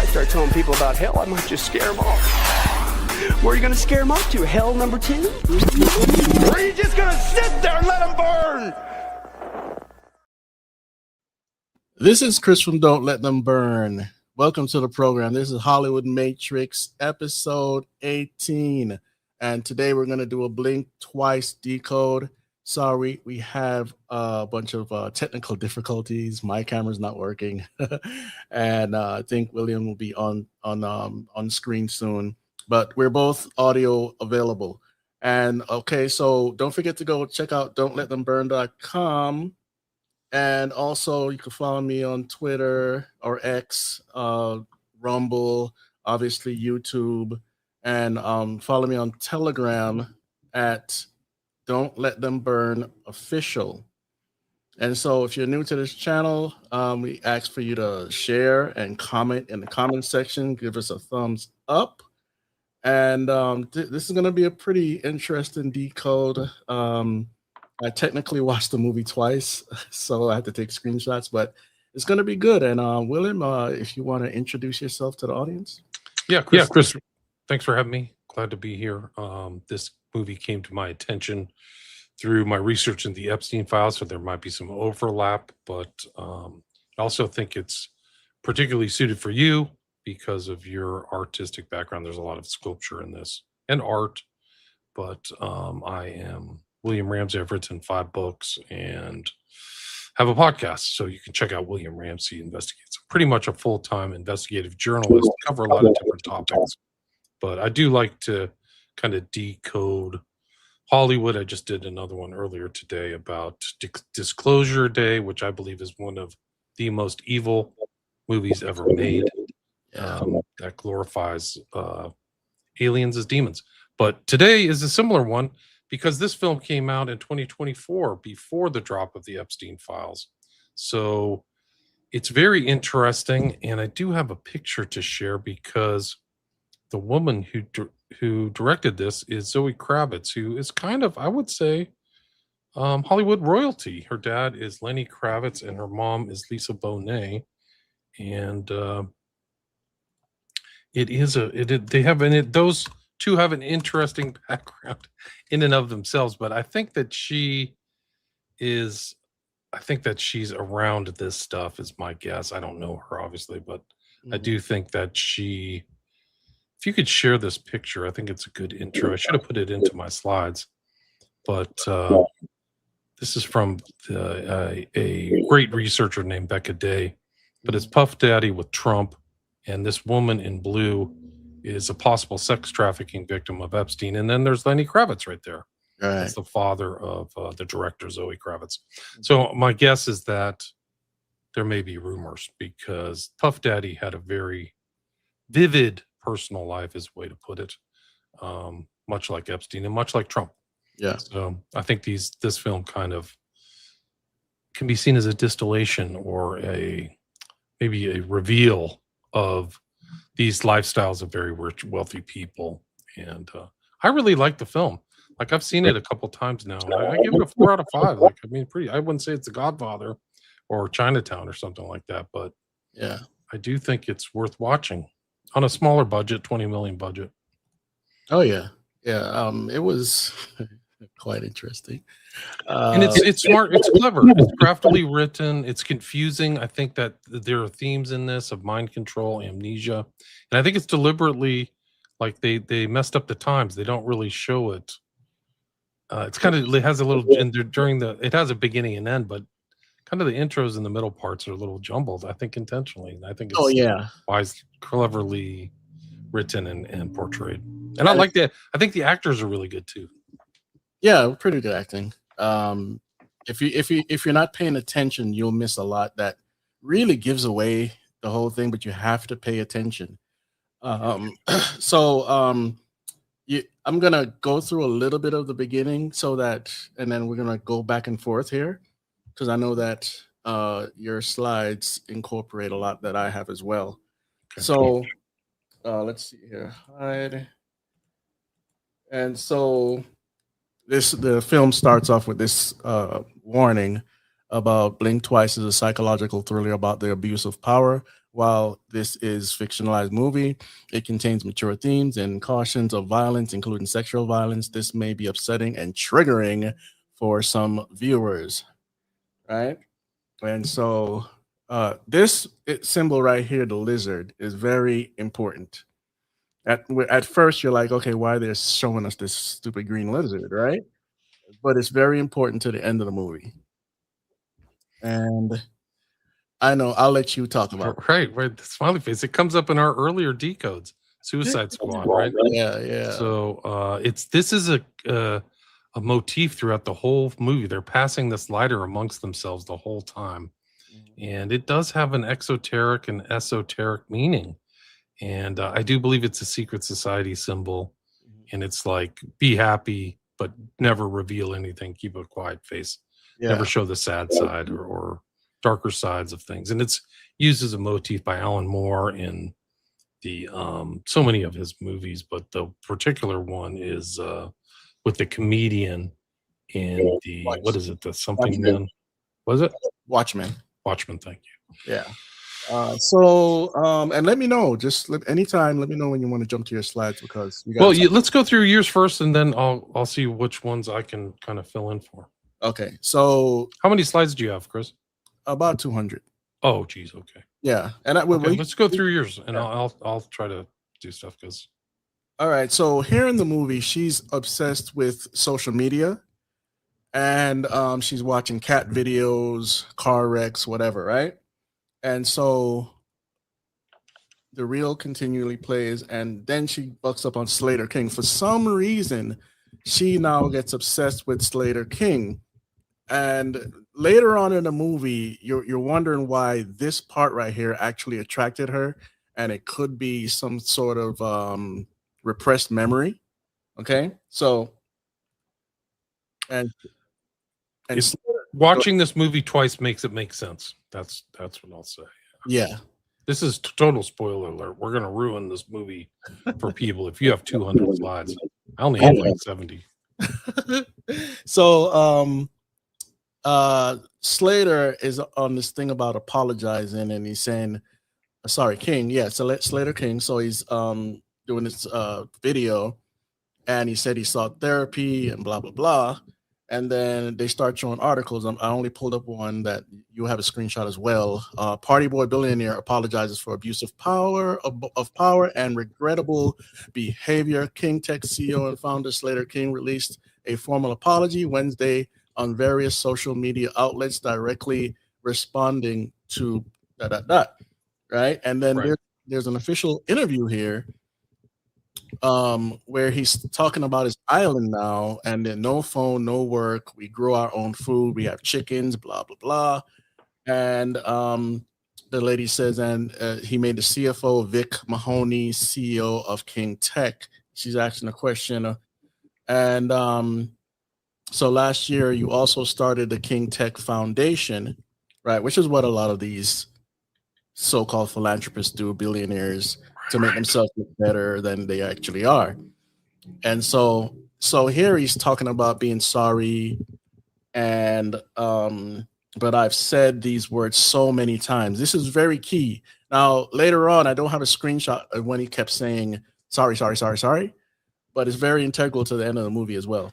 start telling people about hell, I might just scare them off. Where are you going to scare them off to? Hell number 2? Or are you just going to sit there and let them burn? This is Chris from Don't Let Them Burn. Welcome to the program. This is Hollywood Matrix, episode 18. And today we're going to do a blink twice decode. Sorry, we have a bunch of technical difficulties. My camera's not working. And I think William will be on screen soon. But we're both audio available. And okay, so don't forget to go check out don'tletthemburn.com. And also you can follow me on Twitter or X, Rumble, obviously YouTube, and follow me on Telegram at Don't Let Them Burn Official. And so if you're new to this channel, we ask for you to share and comment in the comment section. Give us a thumbs up. And this is going to be a pretty interesting decode. I technically watched the movie twice, so I had to take screenshots, but it's going to be good. And William, if you want to introduce yourself to the audience. Yeah, Chris, thanks for having me. Glad to be here. This movie came to my attention through my research in the Epstein files, so there might be some overlap, but I also think it's particularly suited for you because of your artistic background. There's a lot of sculpture in this and art, but I am William Ramsey. I've written 5 books and have a podcast, so you can check out William Ramsey Investigates. I'm pretty much a full-time investigative journalist, cover a lot of different topics, but I do like to kind of decode Hollywood. I just did another one earlier today about Disclosure Day, which I believe is one of the most evil movies ever made. That glorifies aliens as demons. But today is a similar one because this film came out in 2024 before the drop of the Epstein files. So it's very interesting, and I do have a picture to share because the woman who directed this is Zoe Kravitz, who is kind of, I would say, Hollywood royalty. Her dad is Lenny Kravitz, and her mom is Lisa Bonet, and those two have an interesting background in and of themselves. But I think that she's around this stuff is my guess. I don't know her obviously, but I do think that if you could share this picture, I think it's a good intro. I should have put it into my slides, but this is from a great researcher named Becca Day, but it's Puff Daddy with Trump, and this woman in blue is a possible sex trafficking victim of Epstein. And then there's Lenny Kravitz right there. Right. That's the father of the director, Zoe Kravitz. So my guess is that there may be rumors because Puff Daddy had a very vivid personal life, is a way to put it, much like Epstein and much like Trump. Yeah. So I think this film kind of can be seen as a distillation or maybe a reveal of these lifestyles of very rich, wealthy people. And I really like the film. Like, I've seen it a couple times now. I give it a 4 out of 5. Like, I mean, I wouldn't say it's The Godfather or Chinatown or something like that, but yeah, I do think it's worth watching on a smaller budget, 20 million budget. Oh yeah. Yeah. It was quite interesting. And it's smart, it's clever, it's craftily written, it's confusing. I think that there are themes in this of mind control, amnesia, and I think it's deliberately, like, they messed up the times. They don't really show it. It's kind of, it has a little it has a beginning and end, but kind of the intros and the middle parts are a little jumbled, I think intentionally. And I think it's wise, cleverly written and portrayed. And I think the actors are really good too. Yeah, pretty good acting. If you're not paying attention, you'll miss a lot that really gives away the whole thing, but you have to pay attention. I'm gonna go through a little bit of the beginning and then we're gonna go back and forth here, because I know that your slides incorporate a lot that I have as well. Okay. So let's see here. Hide. And so the film starts off with this warning about Blink Twice is a psychological thriller about the abuse of power, While this is fictionalized movie, it contains mature themes and cautions of violence, including sexual violence. This may be upsetting and triggering for some viewers, right? And so this symbol right here, the lizard, is very important. At first, you're like, okay, why they're showing us this stupid green lizard, right? But it's very important to the end of the movie. And I know I'll let you talk about it. Right. The smiley face. It comes up in our earlier decodes. Suicide Squad, right? Yeah. So this is a motif throughout the whole movie. They're passing this lighter amongst themselves the whole time, and it does have an exoteric and esoteric meaning. And I do believe it's a secret society symbol, and it's like be happy, but never reveal anything. Keep a quiet face. Yeah. Never show the sad side or darker sides of things. And it's used as a motif by Alan Moore in the so many of his movies, but the particular one is with the comedian in the what is it? The something Watchmen. man. Was it Watchmen? Thank you. Yeah. So and let me know. Anytime. Let me know when you want to jump to your slides because we got. Let's go through yours first, and then I'll see which ones I can kind of fill in for. Okay. So how many slides do you have, Chris? About 200. Oh, geez. Okay. Yeah, and let's go through yours, and I'll try to do stuff because. All right. So here in the movie, she's obsessed with social media, and she's watching cat videos, car wrecks, whatever, right? And so the reel continually plays, and then she bucks up on Slater King. For some reason, she now gets obsessed with Slater King. And later on in the movie, you're wondering why this part right here actually attracted her, and it could be some sort of repressed memory. Okay, so and watching this movie twice makes it make sense. That's what I'll say. Yeah. This is total spoiler alert. We're gonna ruin this movie for people if you have 200 slides. I only have like 70. So Slater is on this thing about apologizing, and he's saying, sorry, King. Yeah, so Slater King. So he's doing this video, and he said he sought therapy and blah blah blah. And then they start showing articles. I only pulled up one that you have a screenshot as well. Party boy billionaire apologizes for abuse of power and regrettable behavior. King Tech CEO and founder Slater King released a formal apology Wednesday on various social media outlets directly responding to ... right? And then there's an official interview here where he's talking about his island now, and then no phone, no work. We grow our own food. We have chickens, blah, blah, blah. And the lady says, and he made the CFO, Vic Mahoney, CEO of King Tech. She's asking a question. So last year, you also started the King Tech Foundation, right? Which is what a lot of these so-called philanthropists do, billionaires, to make themselves look better than they actually are. And so here he's talking about being sorry, and but I've said these words so many times. This is very key. Now, later on, I don't have a screenshot of when he kept saying sorry, but it's very integral to the end of the movie as well.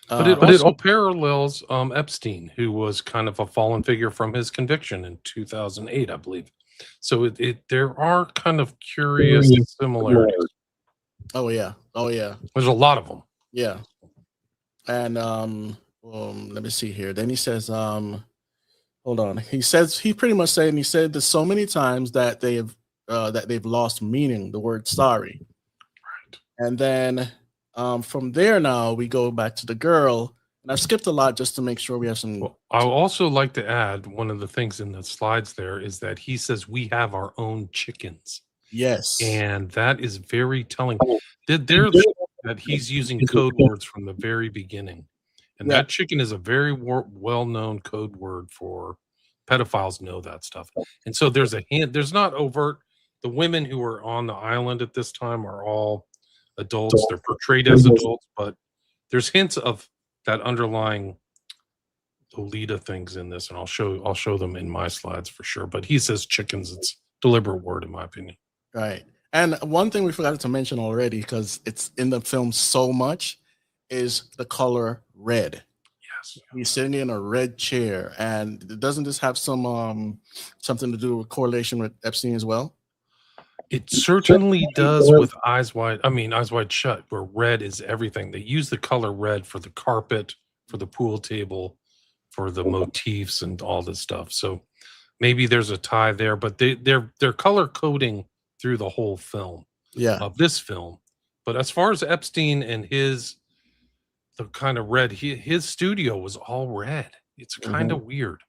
But it all parallels Epstein, who was kind of a fallen figure from his conviction in 2008, I believe. So there are kind of curious similarities. Oh yeah. There's a lot of them. Yeah. And let me see here. Then he says, hold on. He pretty much said, and he said this so many times that they've lost meaning, the word sorry. Right. And then from there now we go back to the girl. And I've skipped a lot just to make sure we have some. Well, I would also like to add one of the things in the slides there is that he says we have our own chickens. Yes. And that is very telling. There's that he's using code words from the very beginning. And that chicken is a very well-known code word for pedophiles know that stuff. And so there's a hint. There's not overt. The women who are on the island at this time are all adults. They're portrayed as adults, but there's hints of that underlying Lolita things in this, and I'll show them in my slides for sure. But he says chickens. deliberate word, in my opinion. Right. And one thing we forgot to mention already, because it's in the film so much, is the color red. Yes. He's sitting in a red chair, and doesn't this have some something to do with correlation with Epstein as well? It certainly does with Eyes Wide. I mean, Eyes Wide Shut, where red is everything. They use the color red for the carpet, for the pool table, for the motifs, and all this stuff. So maybe there's a tie there, but they're color coding through the whole film. Yeah. Of this film. But as far as Epstein and the kind of red, his studio was all red. It's kind of weird.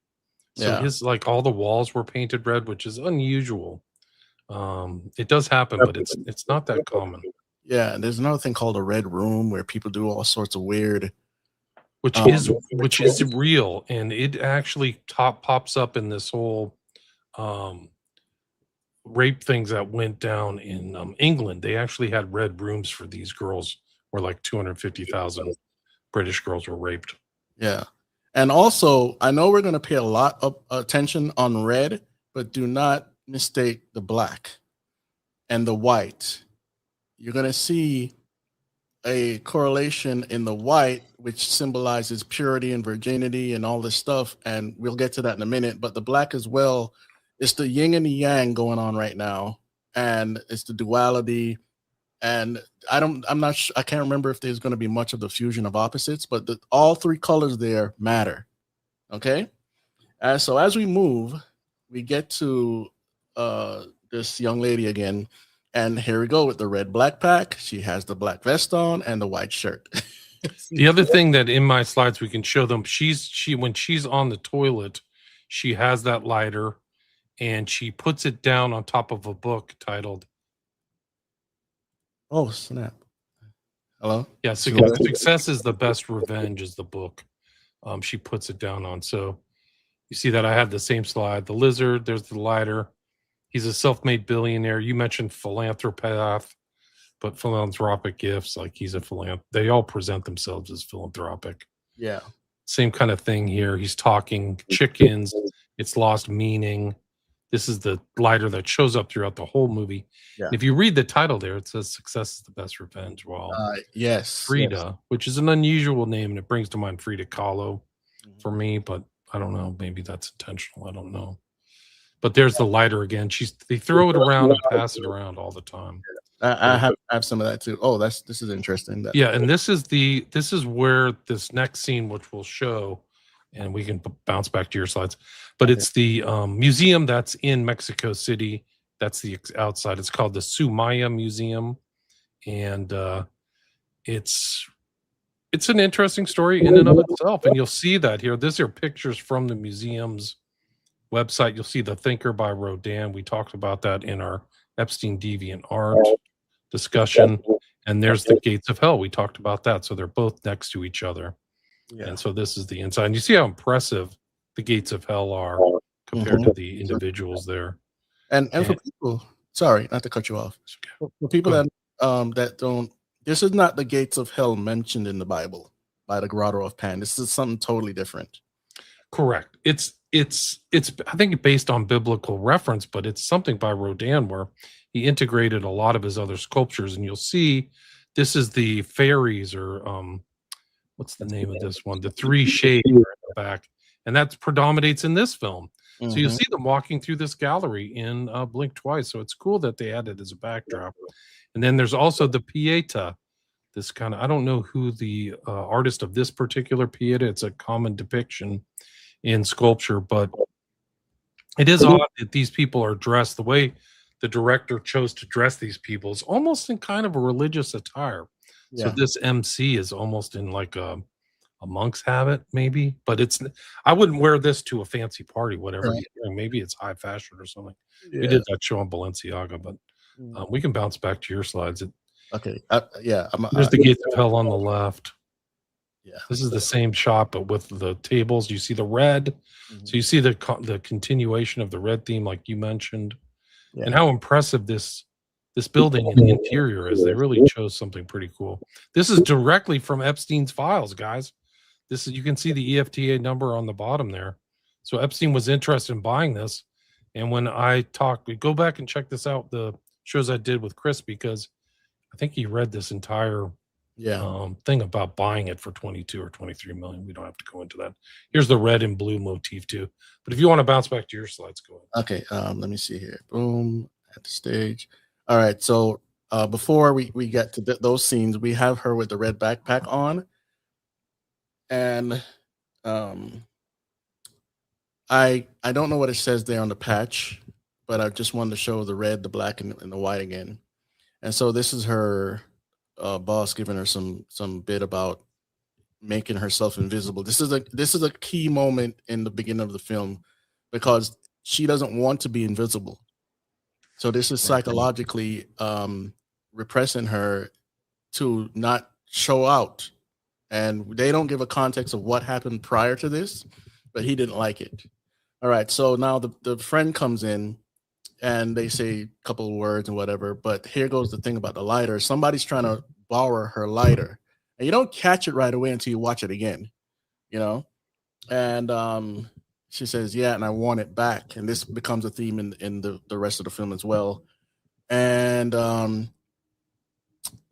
So his, like, all the walls were painted red, which is unusual. It does happen, but it's not that common. Yeah, and there's another thing called a red room where people do all sorts of weird, which is real, and it actually pops up in this whole rape things that went down in England. They actually had red rooms for these girls, where like 250,000 British girls were raped. Yeah. And also, I know we're going to pay a lot of attention on red, but do not mistake the black and the white. You're going to see a correlation in the white, which symbolizes purity and virginity and all this stuff. And we'll get to that in a minute. But the black as well, it's the yin and the yang going on right now. And it's the duality. And I can't remember if there's going to be much of the fusion of opposites, but all three colors there matter. Okay. So as we move, we get to this young lady again, and here we go with the red black pack. She has the black vest on and the white shirt. The other thing that in my slides we can show them, when she's on the toilet, she has that lighter and she puts it down on top of a book titled, oh snap, hello. Yeah, Success is the Best Revenge is the book. She puts it down on. So you see that I have the same slide. The lizard, there's the lighter. He's a self-made billionaire. You mentioned philanthropath, but philanthropic gifts, like he's a they all present themselves as philanthropic. Yeah. Same kind of thing here. He's talking chickens. It's lost meaning. This is the lighter that shows up throughout the whole movie. Yeah. If you read the title there, it says Success is the Best Revenge. Well, yes. Frida, which is an unusual name, and it brings to mind Frida Kahlo for me, but I don't know. Maybe that's intentional. I don't know. But there's the lighter again. They throw it around and pass it around all the time. I have some of that too. Oh, this is interesting. Yeah, and this is where this next scene, which we'll show, and we can bounce back to your slides. But it's the museum that's in Mexico City. That's the outside. It's called the Sumaya Museum, and it's an interesting story in and of itself. And you'll see that here. These are pictures from the museum's website. You'll see The Thinker by Rodin. We talked about that in our Epstein Deviant Art discussion. And there's the Gates of Hell. We talked about that. So they're both next to each other. Yeah. And so this is the inside. And you see how impressive the Gates of Hell are compared to the individuals there. And for people, sorry, not to cut you off. Okay. For people that don't, this is not the Gates of Hell mentioned in the Bible by the Grotto of Pan. This is something totally different. Correct. It's I think based on biblical reference, but it's something by Rodin where he integrated a lot of his other sculptures, and you'll see this is the fairies, or what's the name of this one? The three shades in the back, and that predominates in this film. So you'll see them walking through this gallery in Blink Twice. So it's cool that they had it as a backdrop. And then there's also the Pieta. This kind of, I don't know who the artist of this particular Pieta. It's a common depiction in sculpture, but it is odd that these people are dressed the way the director chose to dress these people. It's almost in kind of a religious attire. Yeah. So this MC is almost in like a monk's habit, maybe, but I wouldn't wear this to a fancy party, whatever. Right. Maybe it's high fashion or something. Yeah. We did that show on Balenciaga, but we can bounce back to your slides. Okay. There's the Gates of Hell on the left. Yeah. This is the same shot, but with the tables. You see the red. So you see the continuation of the red theme, like you mentioned, and how impressive this building and the interior is. They really chose something pretty cool. This is directly from Epstein's files, guys. You can see the EFTA number on the bottom there. So Epstein was interested in buying this, And when I go back and check this out, the shows I did with Chris, because I think he read this entire thing about buying it for 22 or 23 million. We don't have to go into that. Here's the red and blue motif too. But if you want to bounce back to your slides, go ahead. Okay, let me see here. Boom, at the stage. All right, so before we get to those scenes, we have her with the red backpack on. And I don't know what it says there on the patch, but I just wanted to show the red, the black, and the white again. And so this is her boss giving her some bit about making herself invisible. This is a key moment in the beginning of the film because she doesn't want to be invisible. So this is psychologically repressing her to not show out. And they don't give a context of what happened prior to this, but he didn't like it. All right, so now the friend comes in and they say a couple of words and whatever, but here goes the thing about the lighter. Somebody's trying to borrow her lighter, and you don't catch it right away until you watch it again, you know? And she says, yeah, and I want it back. And this becomes a theme in the rest of the film as well. And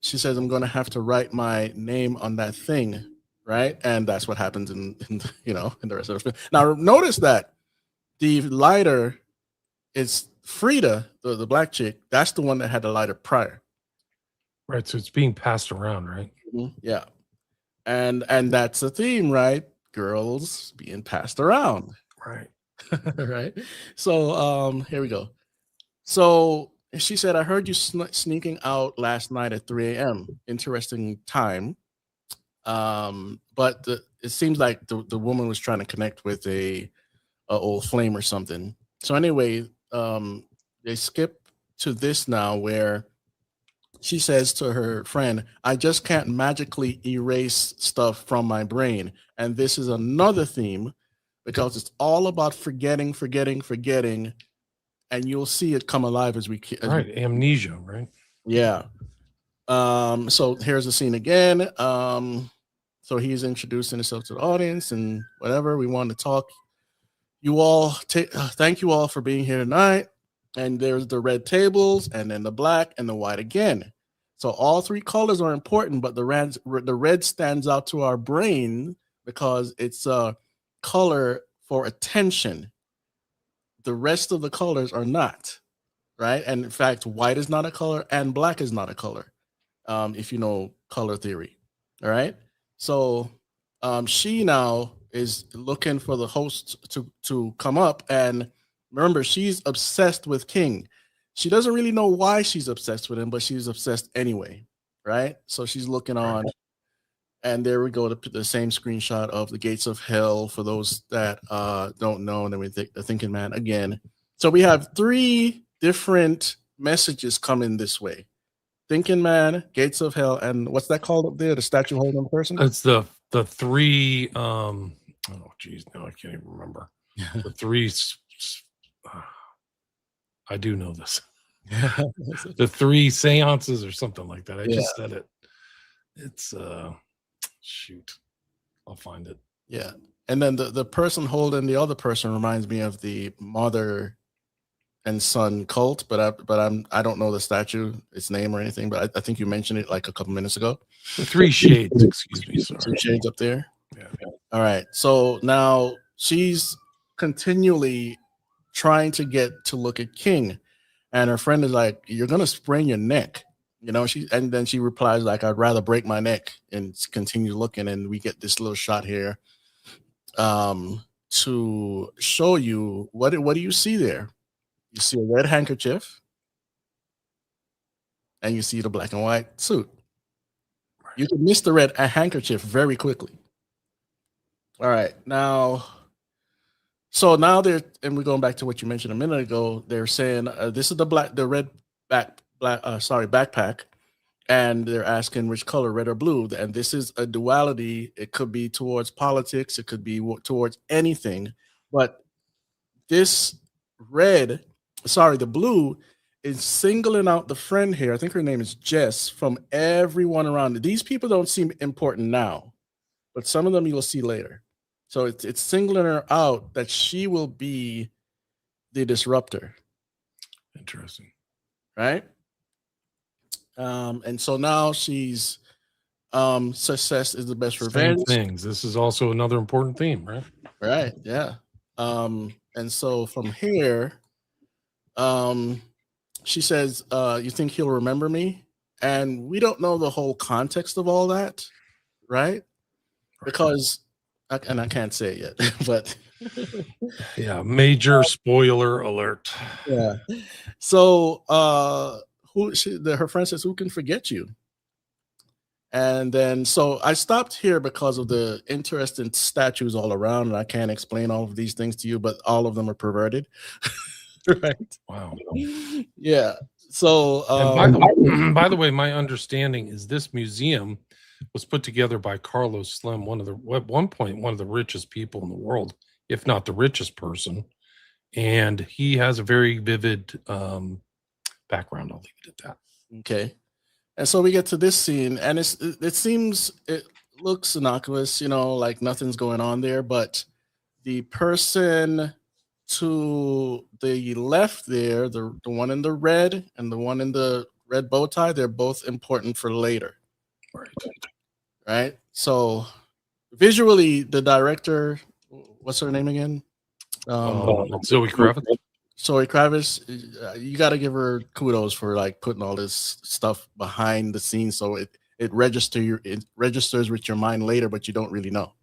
she says, I'm going to have to write my name on that thing, right? And that's what happens in the rest of the film. Now, notice that the lighter is Frida, the black chick. That's the one that had the lighter prior. Right, so it's being passed around, right? Mm-hmm. Yeah. And that's the theme, right? Girls being passed around. Right. Right. So here we go. So she said, I heard you sneaking out last night at 3 a.m. Interesting time. But it seems like the woman was trying to connect with a old flame or something. So anyway, they skip to this now where she says to her friend, I just can't magically erase stuff from my brain. And this is another theme because it's all about forgetting. And you'll see it come alive as we amnesia, right? Yeah. So here's the scene again. So he's introducing himself to the audience and whatever. We want to talk. You all thank you all for being here tonight. And there's the red tables and then the black and the white again. So all three colors are important, but the red stands out to our brain because it's a color for attention. The rest of the colors are not, right? And in fact, white is not a color and black is not a color, if you know color theory. All right. So she now is looking for the host to come up. And remember, she's obsessed with King. She doesn't really know why she's obsessed with him, but she's obsessed anyway, right? So she's looking on. And there we go, the same screenshot of the gates of hell for those that don't know. And then we think the thinking man again. So we have three different messages coming this way. Thinking man, gates of hell, and what's that called up there? The statue holding the person? It's the three, oh geez, no, I can't even remember. The three, I do know this. The three seances or something like that. I just said it. It's shoot, I'll find it. Yeah. And then the person holding the other person reminds me of the mother and son cult, but I don't know the statue, its name or anything, but I think you mentioned it like a couple minutes ago. The three shades, excuse me. Sorry. Three shades up there. Yeah. All right. So now she's continually trying to get to look at King, and her friend is like, "You're gonna sprain your neck." You know, and then she replies like, I'd rather break my neck, and continue looking. And we get this little shot here to show you what do you see there? You see a red handkerchief and you see the black and white suit. You can miss the red handkerchief very quickly. All right. Now, so now and we're going back to what you mentioned a minute ago. They're saying this is the red backpack, and they're asking which color, red or blue. And this is a duality. It could be towards politics. It could be towards anything. But this the blue is singling out the friend here. I think her name is Jess from everyone around. These people don't seem important now, but some of them you'll see later. So it's singling her out that she will be the disruptor. Interesting. Right? And so now she's success is the best revenge. Same things. This is also another important theme, right? Right, yeah. And so from here, she says, you think he'll remember me? And we don't know the whole context of all that, right? Because and I can't say it yet, but yeah, major spoiler alert. yeah. So her friend says, who can forget you? And then so I stopped here because of the interesting statues all around, and I can't explain all of these things to you, but all of them are perverted. Right. Wow. Yeah. So and by the way, my understanding is this museum was put together by Carlos Slim, at one point one of the richest people in the world, if not the richest person. And he has a very vivid background. I'll leave it at that. Okay. And so we get to this scene, and it looks innocuous, like nothing's going on there, but the person to the left there, the one in the red and the one in the red bow tie, they're both important for later. Right? So visually, the director, what's her name again? Zoe Kravitz. Zoe Kravitz, you got to give her kudos for like putting all this stuff behind the scenes, so it registers with your mind later, but you don't really know.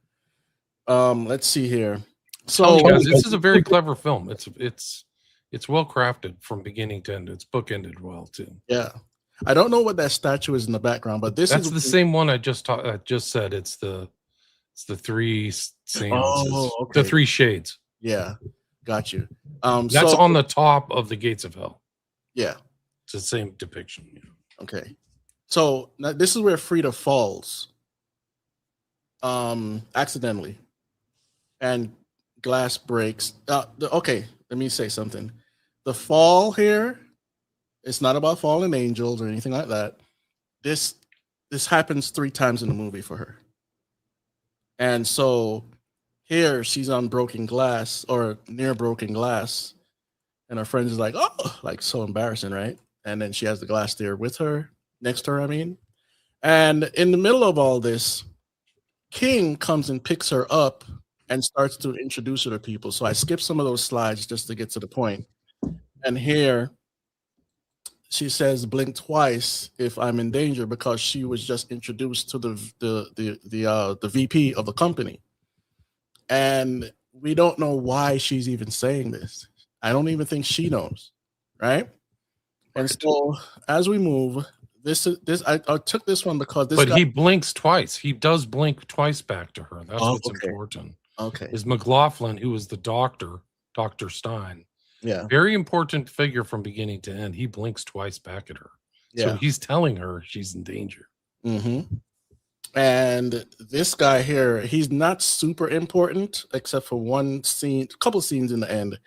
Let's see here. So guys, this is a very clever film. It's well crafted from beginning to end. It's bookended well too. Yeah, I don't know what that statue is in the background, but that's the same one I just said. It's the three seances, okay. The three shades. Yeah, got you. That's on the top of the gates of hell. Yeah, it's the same depiction. Okay, so now this is where Frida falls, accidentally, and glass breaks. Okay, let me say something. The fall here, it's not about fallen angels or anything like that. This happens 3 times in the movie for her. And so here she's on broken glass or near broken glass, and her friend is like, oh, like so embarrassing, right? And then she has the glass there with her, next to her, I mean. And in the middle of all this, King comes and picks her up and starts to introduce her to people. So I skipped some of those slides just to get to the point. And here she says, blink twice if I'm in danger, because she was just introduced to the VP of the company. And we don't know why she's even saying this. I don't even think she knows, right? And so as we move, I took this one because this. But he blinks twice. He does blink twice back to her. That's what's important. Okay. Is McLaughlin, who is the doctor, Dr. Stein. Yeah. Very important figure from beginning to end. He blinks twice back at her. Yeah. So he's telling her she's in danger. Mm-hmm. And this guy here, he's not super important except for one scene, a couple scenes in the end.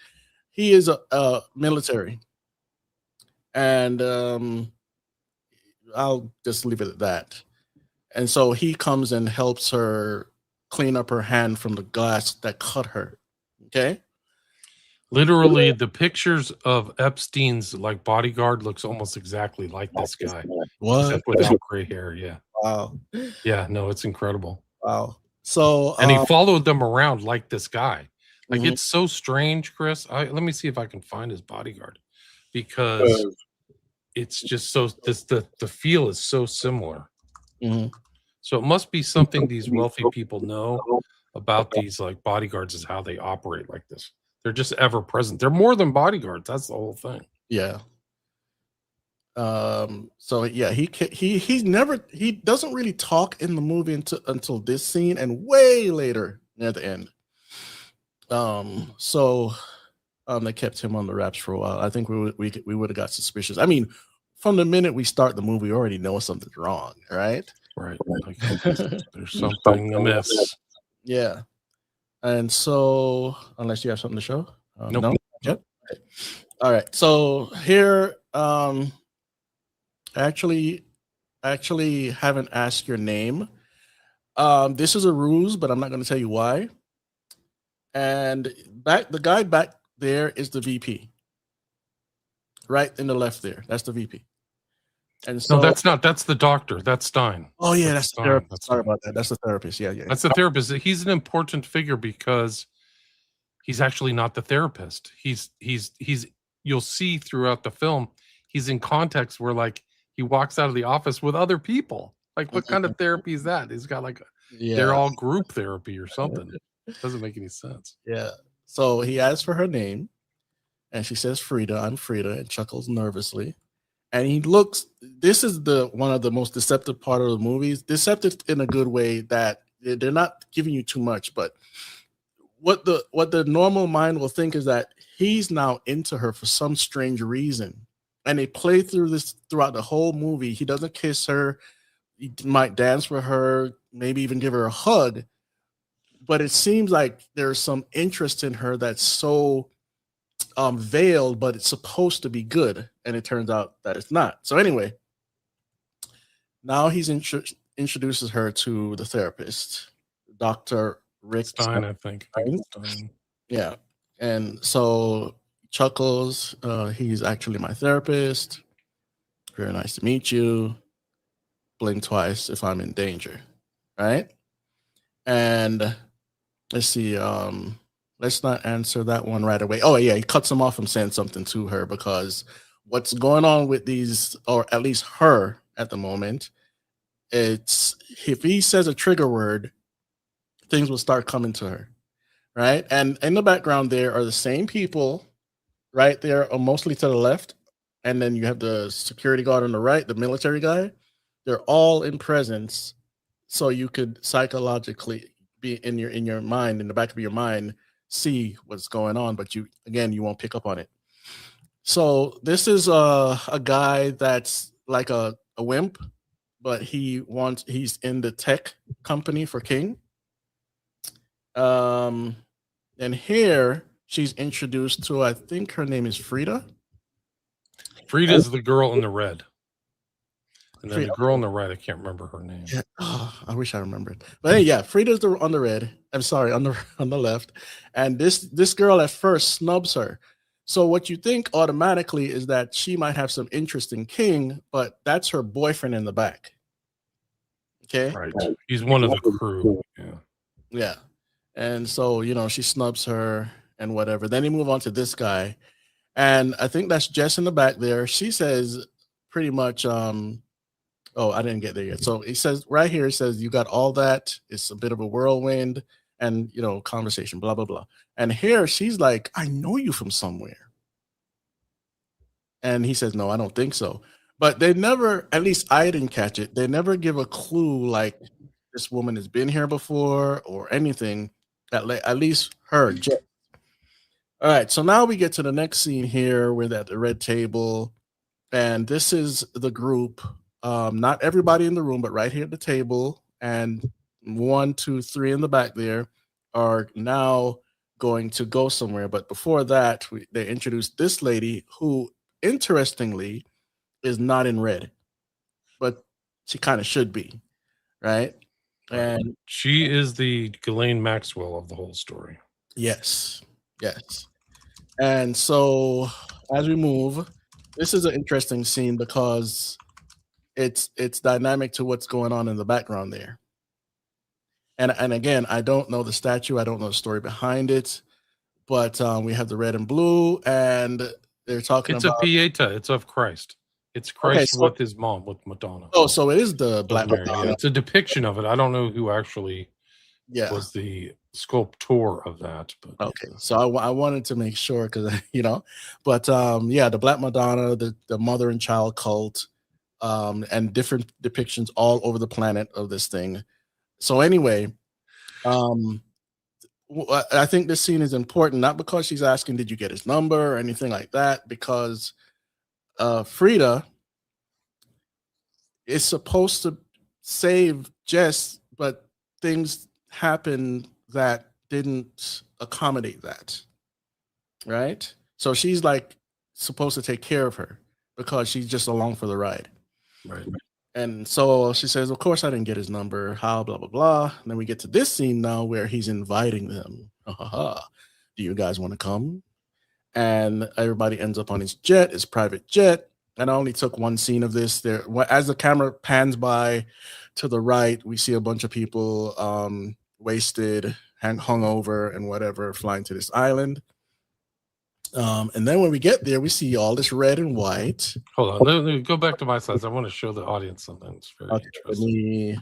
He is a military. And I'll just leave it at that. And so he comes and helps her clean up her hand from the glass that cut her. Okay. Literally, the pictures of Epstein's like bodyguard looks almost exactly like this guy. What? Except without gray hair. Yeah. Wow. Yeah. No, it's incredible. Wow. So and he followed them around like this guy. Like it's so strange, Chris. Let me see if I can find his bodyguard, because it's just so the feel is so similar. Mm-hmm. So it must be something these wealthy people know about these like bodyguards, is how they operate like this. They're just ever present. They're more than bodyguards. That's the whole thing. Yeah. So yeah, he doesn't really talk in the movie until this scene and way later near the end. So they kept him on the wraps for a while. I think we would have got suspicious. I mean, from the minute we start the movie, we already know something's wrong, right? Right. Like, there's something amiss. Yeah. And so, unless you have something to show, nope. No. Yep. Okay. All right. So here, actually haven't asked your name. This is a ruse, but I'm not going to tell you why. And the guy back there is the VP. Right in the left there. That's the VP. And so No, that's not. That's the doctor. That's Stein. oh yeah, that's the Stein. therapist. That's Sorry Stein. about that. That's the therapist. Yeah. That's the therapist. He's an important figure because he's actually not the therapist. He's you'll see throughout the film, he's in contexts where like he walks out of the office with other people. Like what kind of therapy is that? He's got like they're all group therapy or something. Doesn't make any sense. Yeah. So he asks for her name and she says Frida, I'm Frida, and chuckles nervously. And he looks, this is the one of the most deceptive part of the movies. Deceptive in a good way that they're not giving you too much, but what the normal mind will think is that he's now into her for some strange reason. And they play through this throughout the whole movie. He doesn't kiss her, he might dance with her, maybe even give her a hug. But it seems like there's some interest in her that's so veiled, but it's supposed to be good, and it turns out that it's not. So anyway, now he's introduces her to the therapist, Dr. Rick Stein, I think. Stein. Yeah, and so chuckles. He's actually my therapist. Very nice to meet you. Blink twice if I'm in danger, right? And let's see. Let's not answer that one right away. Oh, yeah, he cuts him off from saying something to her because what's going on with these, or at least her at the moment, it's if he says a trigger word, things will start coming to her, right? And in the background there are the same people right there, mostly to the left. And then you have the security guard on the right, the military guy. They're all in presence. So you could psychologically be in your mind, in the back of your mind, see what's going on, but you won't pick up on it. So this is a guy that's like a wimp, but he's in the tech company for King. And here she's introduced to, I think her name is Frida. Frida's the girl in the red. And then the girl on the right, I can't remember her name. Yeah. Oh, I wish I remembered. But hey, yeah, Frida's on the red. I'm sorry, on the left. And this girl at first snubs her. So what you think automatically is that she might have some interest in King, but that's her boyfriend in the back. Okay. Right. He's one of the crew. Yeah. Yeah. And so, she snubs her and whatever. Then you move on to this guy. And I think that's Jess in the back there. She says pretty much, oh, I didn't get there yet. So it says right here, it says, you got all that. It's a bit of a whirlwind and, conversation, blah, blah, blah. And here she's like, I know you from somewhere. And he says, no, I don't think so. But they never, at least I didn't catch it. They never give a clue like this woman has been here before or anything. At least her. All right. So now we get to the next scene here. We're at the red table. And this is the group. Not everybody in the room, but right here at the table, and 1, 2, 3 in the back there are now going to go somewhere. But before that, they introduced this lady who, interestingly, is not in red, but she kind of should be, right? And she is the Ghislaine Maxwell of the whole story. Yes. And so as we move, this is an interesting scene because it's dynamic to what's going on in the background there. And again, I don't know the statue. I don't know the story behind it, but we have the red and blue, and they're talking about... It's a Pieta. It's of Christ. It's Christ with his mom, with Madonna. Oh, so it is the Black Madonna. It's a depiction of it. I don't know who actually was the sculptor of that. But okay, so I wanted to make sure because, but the Black Madonna, the mother and child cult, and different depictions all over the planet of this thing. So anyway, I think this scene is important, not because she's asking, did you get his number or anything like that, because Frida is supposed to save Jess, but things happen that didn't accommodate that, right? So she's like supposed to take care of her because she's just along for the ride. Right. And so she says, of course I didn't get his number, how, blah, blah, blah. And then we get to this scene now where he's inviting them. Do you guys want to come? and everybody ends up on his jet, his private jet. And I only took one scene of this. There, as the camera pans by to the right, we see a bunch of people wasted, hung over, and whatever, flying to this island. And then when we get there, we see all this red and white. Hold on, let me go back to my slides. I want to show the audience something that's very Let interesting. me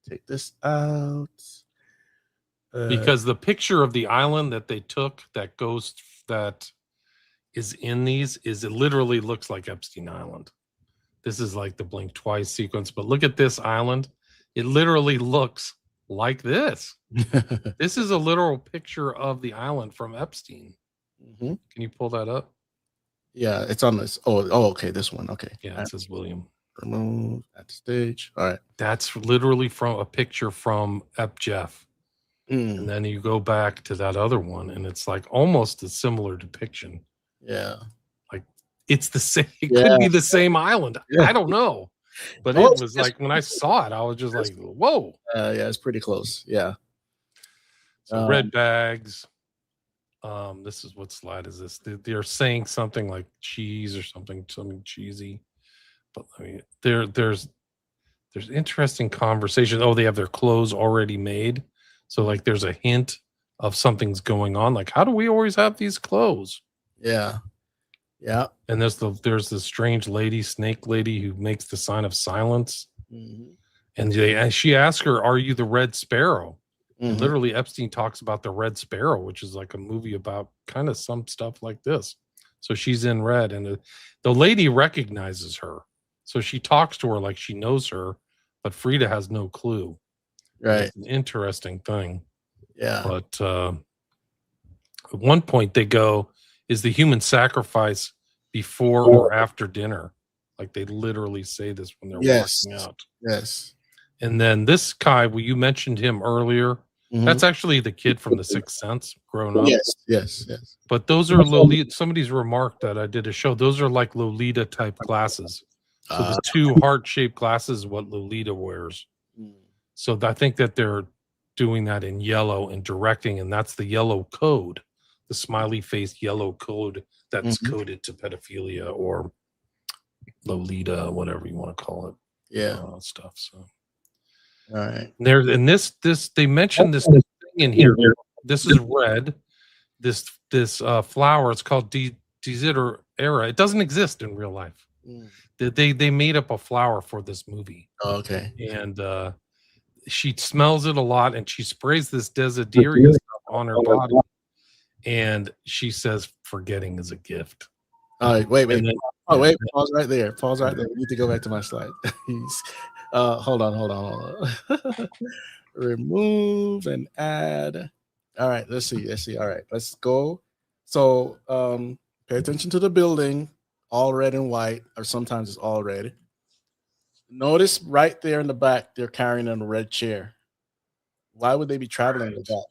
take this out. Because the picture of the island that they took that is in these it literally looks like Epstein Island. This is like the blink twice sequence, but look at this island. It literally looks like this. This is a literal picture of the island from Epstein. Mm-hmm. Can you pull that up? Yeah, it's on this. Oh, okay, this one. Okay. Yeah, it says William. Remove at the stage. All right. That's literally from a picture from Jeff. And then you go back to that other one, and it's like almost a similar depiction. Yeah. Like it's the same. It could be the same island. Yeah. I don't know. But it was like when I saw it, I was just like, whoa. Yeah, it's pretty close. Yeah. So red bags. This is what slide is this? They're saying something like cheese or something cheesy. But I mean, there's interesting conversation. Oh, they have their clothes already made. So like there's a hint of something's going on. Like, how do we always have these clothes? Yeah. Yeah. And there's this strange lady, snake lady, who makes the sign of silence. Mm-hmm. And she asks her, "Are you the Red Sparrow?" Mm-hmm. And literally Epstein talks about the Red Sparrow, which is like a movie about kind of some stuff like this. So she's in red, and the lady recognizes her. So she talks to her like she knows her, but Frida has no clue. Right. It's an interesting thing. Yeah. But at one point they go, "Is the human sacrifice before or after dinner?" Like they literally say this when they're walking out. Yes. And then this guy, well, you mentioned him earlier. Mm-hmm. That's actually the kid from The Sixth Sense grown up. Yes. But those are Lolita. Somebody's remarked that I did a show. Those are like Lolita type glasses. So the two heart-shaped glasses is what Lolita wears. So I think that they're doing that in yellow and directing, and that's the yellow code, the smiley face yellow code that's coded to pedophilia or Lolita, whatever you want to call it. Yeah. Stuff. So. All right. There's and this they mentioned this thing in here. This is red. This flower. It's called Desidera. It doesn't exist in real life. They made up a flower for this movie. Oh, okay. And she smells it a lot, and she sprays this Desideria on her body. And she sa's, "Forgetting is a gift." All right. Wait. Pause right there. We need to go back to my slide. Hold on. Remove and add. All right, let's see. All right, let's go. So pay attention to the building, all red and white, or sometimes it's all red. Notice right there in the back, they're carrying a red chair. Why would they be traveling with that?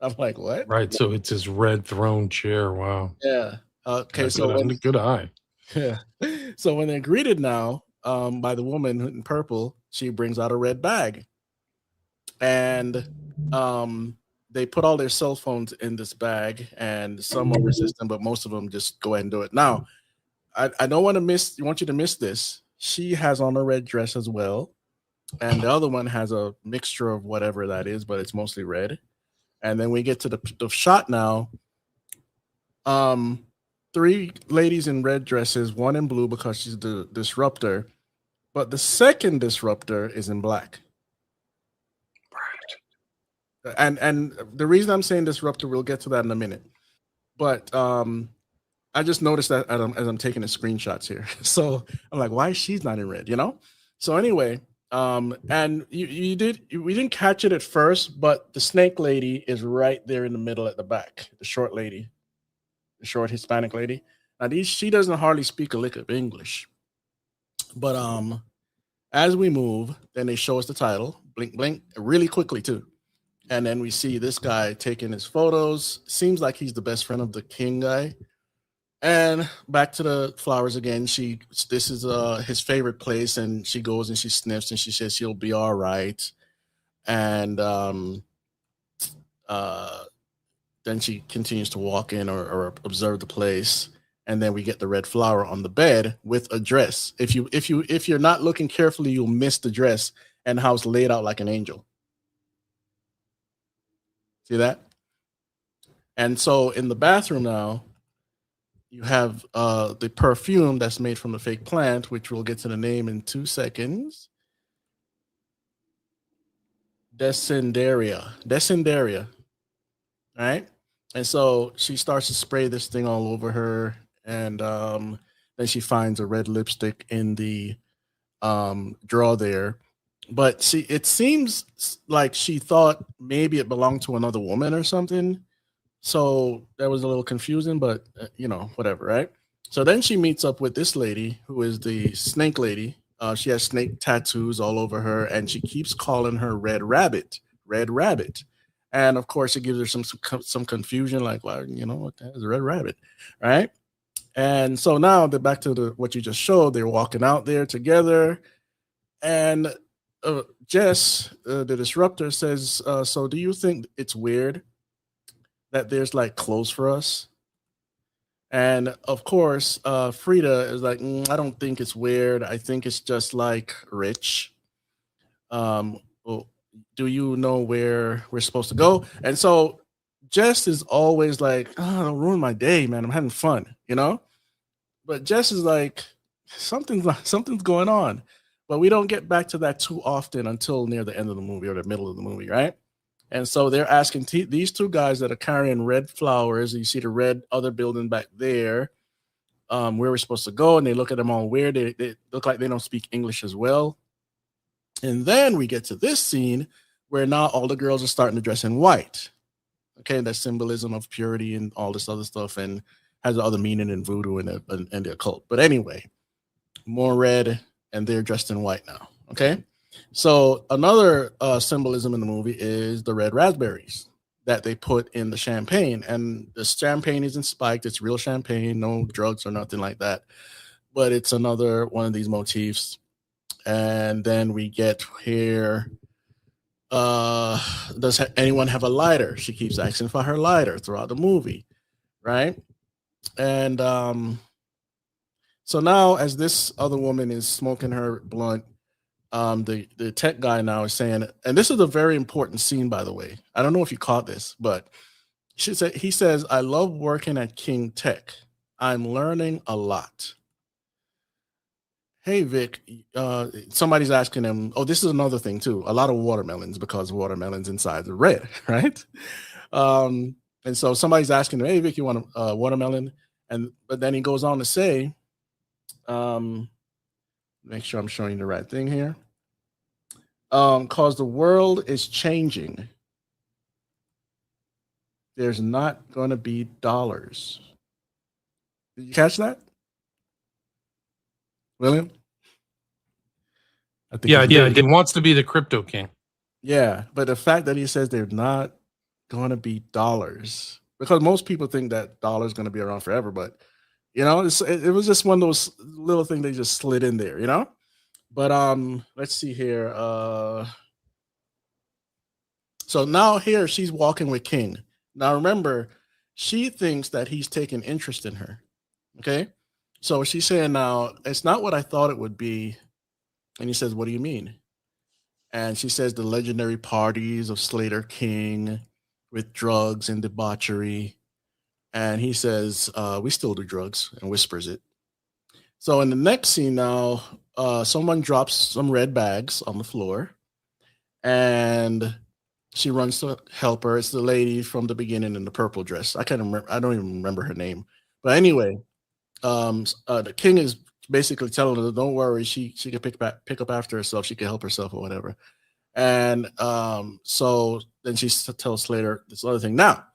I'm like, what? Right, so it's his red throne chair. Wow. Yeah. Okay, good eye. Yeah. So when they're greeted now, by the woman in purple, she brings out a red bag, and they put all their cell phones in this bag, and some are resistant, but most of them just go ahead and do it. Now, I don't want you to miss this. She has on a red dress as well, and the other one has a mixture of whatever that is, but it's mostly red. And then we get to the shot now. 3 ladies in red dresses, one in blue because she's the disruptor, but the second disruptor is in black. Right. And the reason I'm saying disruptor, we'll get to that in a minute. But I just noticed that as I'm taking the screenshots here. So I'm like, why she's not in red, So anyway, and we didn't catch it at first, but the snake lady is right there in the middle at the back, the short lady. The short Hispanic lady. Now she doesn't hardly speak a lick of English, but as we move, then they show us the title, blink blink, really quickly too, and then we see this guy taking his photos. Seems like he's the best friend of the king guy. And back to the flowers again. This is his favorite place, and she goes and she sniffs and she says she'll be all right, and then she continues to walk in or observe the place, and then we get the red flower on the bed with a dress. If you're not looking carefully, you'll miss the dress and how it's laid out like an angel. See that? And so in the bathroom now, you have the perfume that's made from the fake plant, which we'll get to the name in 2 seconds. Descendaria. All right. And so she starts to spray this thing all over her. And then she finds a red lipstick in the drawer there. But it seems like she thought maybe it belonged to another woman or something. So that was a little confusing, but whatever, right? So then she meets up with this lady who is the snake lady. She has snake tattoos all over her, and she keeps calling her Red Rabbit, Red Rabbit. And of course, it gives her some confusion, like, well, what the hell is a Red Rabbit, right? And so now they're back to what you just showed. They're walking out there together, and Jess, the disruptor, says, "So do you think it's weird that there's like clothes for us?" And of course, Frida is like, I don't think it's weird. I think it's just like rich. Well, do you know where we're supposed to go? And so Jess is always like, oh, don't ruin my day, man. I'm having fun, But Jess is like, something's going on. But we don't get back to that too often until near the end of the movie or the middle of the movie, right? And so they're asking these two guys that are carrying red flowers. You see the red other building back there, where we're supposed to go. And they look at them all weird. They look like they don't speak English as well. And then we get to this scene where now all the girls are starting to dress in white. Okay, that symbolism of purity and all this other stuff, and has other meaning in voodoo and the occult. But anyway, more red, and they're dressed in white now. Okay. So another symbolism in the movie is the red raspberries that they put in the champagne. And the champagne isn't spiked. It's real champagne, no drugs or nothing like that. But it's another one of these motifs. And then we get here, does anyone have a lighter? She keeps asking for her lighter throughout the movie, right? And so now as this other woman is smoking her blunt, the tech guy now is saying, and this is a very important scene, by the way. I don't know if you caught this, but he says, I love working at King Tech. I'm learning a lot. Hey, Vic, somebody's asking him, oh, this is another thing too. A lot of watermelons, because watermelons inside are red, right? And so somebody's asking him, hey, Vic, you want a watermelon? But then he goes on to say, make sure I'm showing the right thing here. Cause the world is changing. There's not going to be dollars. Did you catch that, William? I think he wants to be the crypto king. Yeah, but the fact that he says they're not going to be dollars, because most people think that dollars going to be around forever, but it was just one of those little things they just slid in there, But let's see here. So now here she's walking with King. Now remember, she thinks that he's taking interest in her. Okay, so she's saying now it's not what I thought it would be, and he says, "What do you mean?" And she says the legendary parties of Slater King with drugs and debauchery, and he says, "We still do drugs," and whispers it. So in the next scene now, someone drops some red bags on the floor, and she runs to help her. It's the lady from the beginning in the purple dress. I can't remember. I don't even remember her name. But anyway, the king is basically telling her, "Don't worry, she can pick up after herself. She can help herself or whatever." And so then she tells Slater this other thing. Now,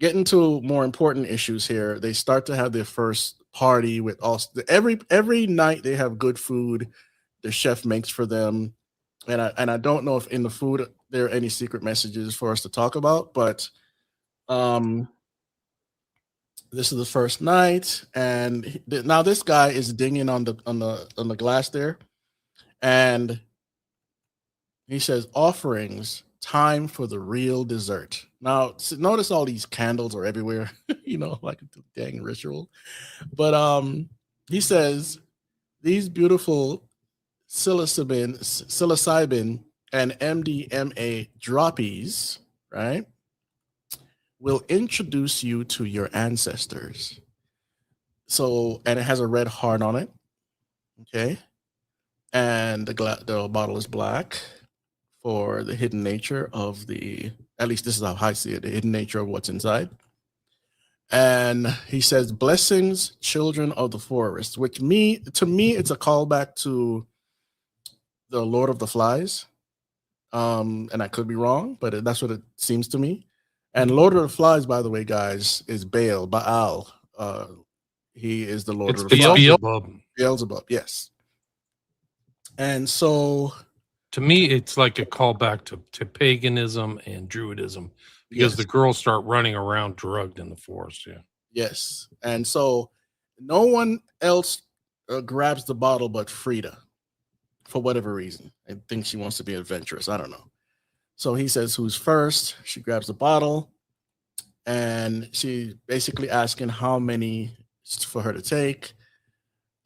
getting to more important issues here, they start to have their first party with all every night. They have good food the chef makes for them, and I don't know if in the food there are any secret messages for us to talk about, but this is the first night, and now this guy is dinging on the glass there, and he says offerings time for the real dessert. Now, notice all these candles are everywhere, like a dang ritual. But he says these beautiful psilocybin and MDMA droppies, right, will introduce you to your ancestors. So, and it has a red heart on it. Okay. And the bottle is black for the hidden nature of at least this is how I see it, the hidden nature of what's inside. And he says, blessings, children of the forest, which to me, it's a callback to the Lord of the Flies. And I could be wrong, but that's what it seems to me. And Lord of the Flies, by the way, guys, is Baal. He is the Lord of the Flies. Beelzebub, yes. And so, to me, it's like a callback to paganism and Druidism, because the girls start running around drugged in the forest. Yeah. Yes. And so no one else grabs the bottle but Frida for whatever reason. I think she wants to be adventurous. I don't know. So he says, who's first? She grabs the bottle and she's basically asking how many for her to take.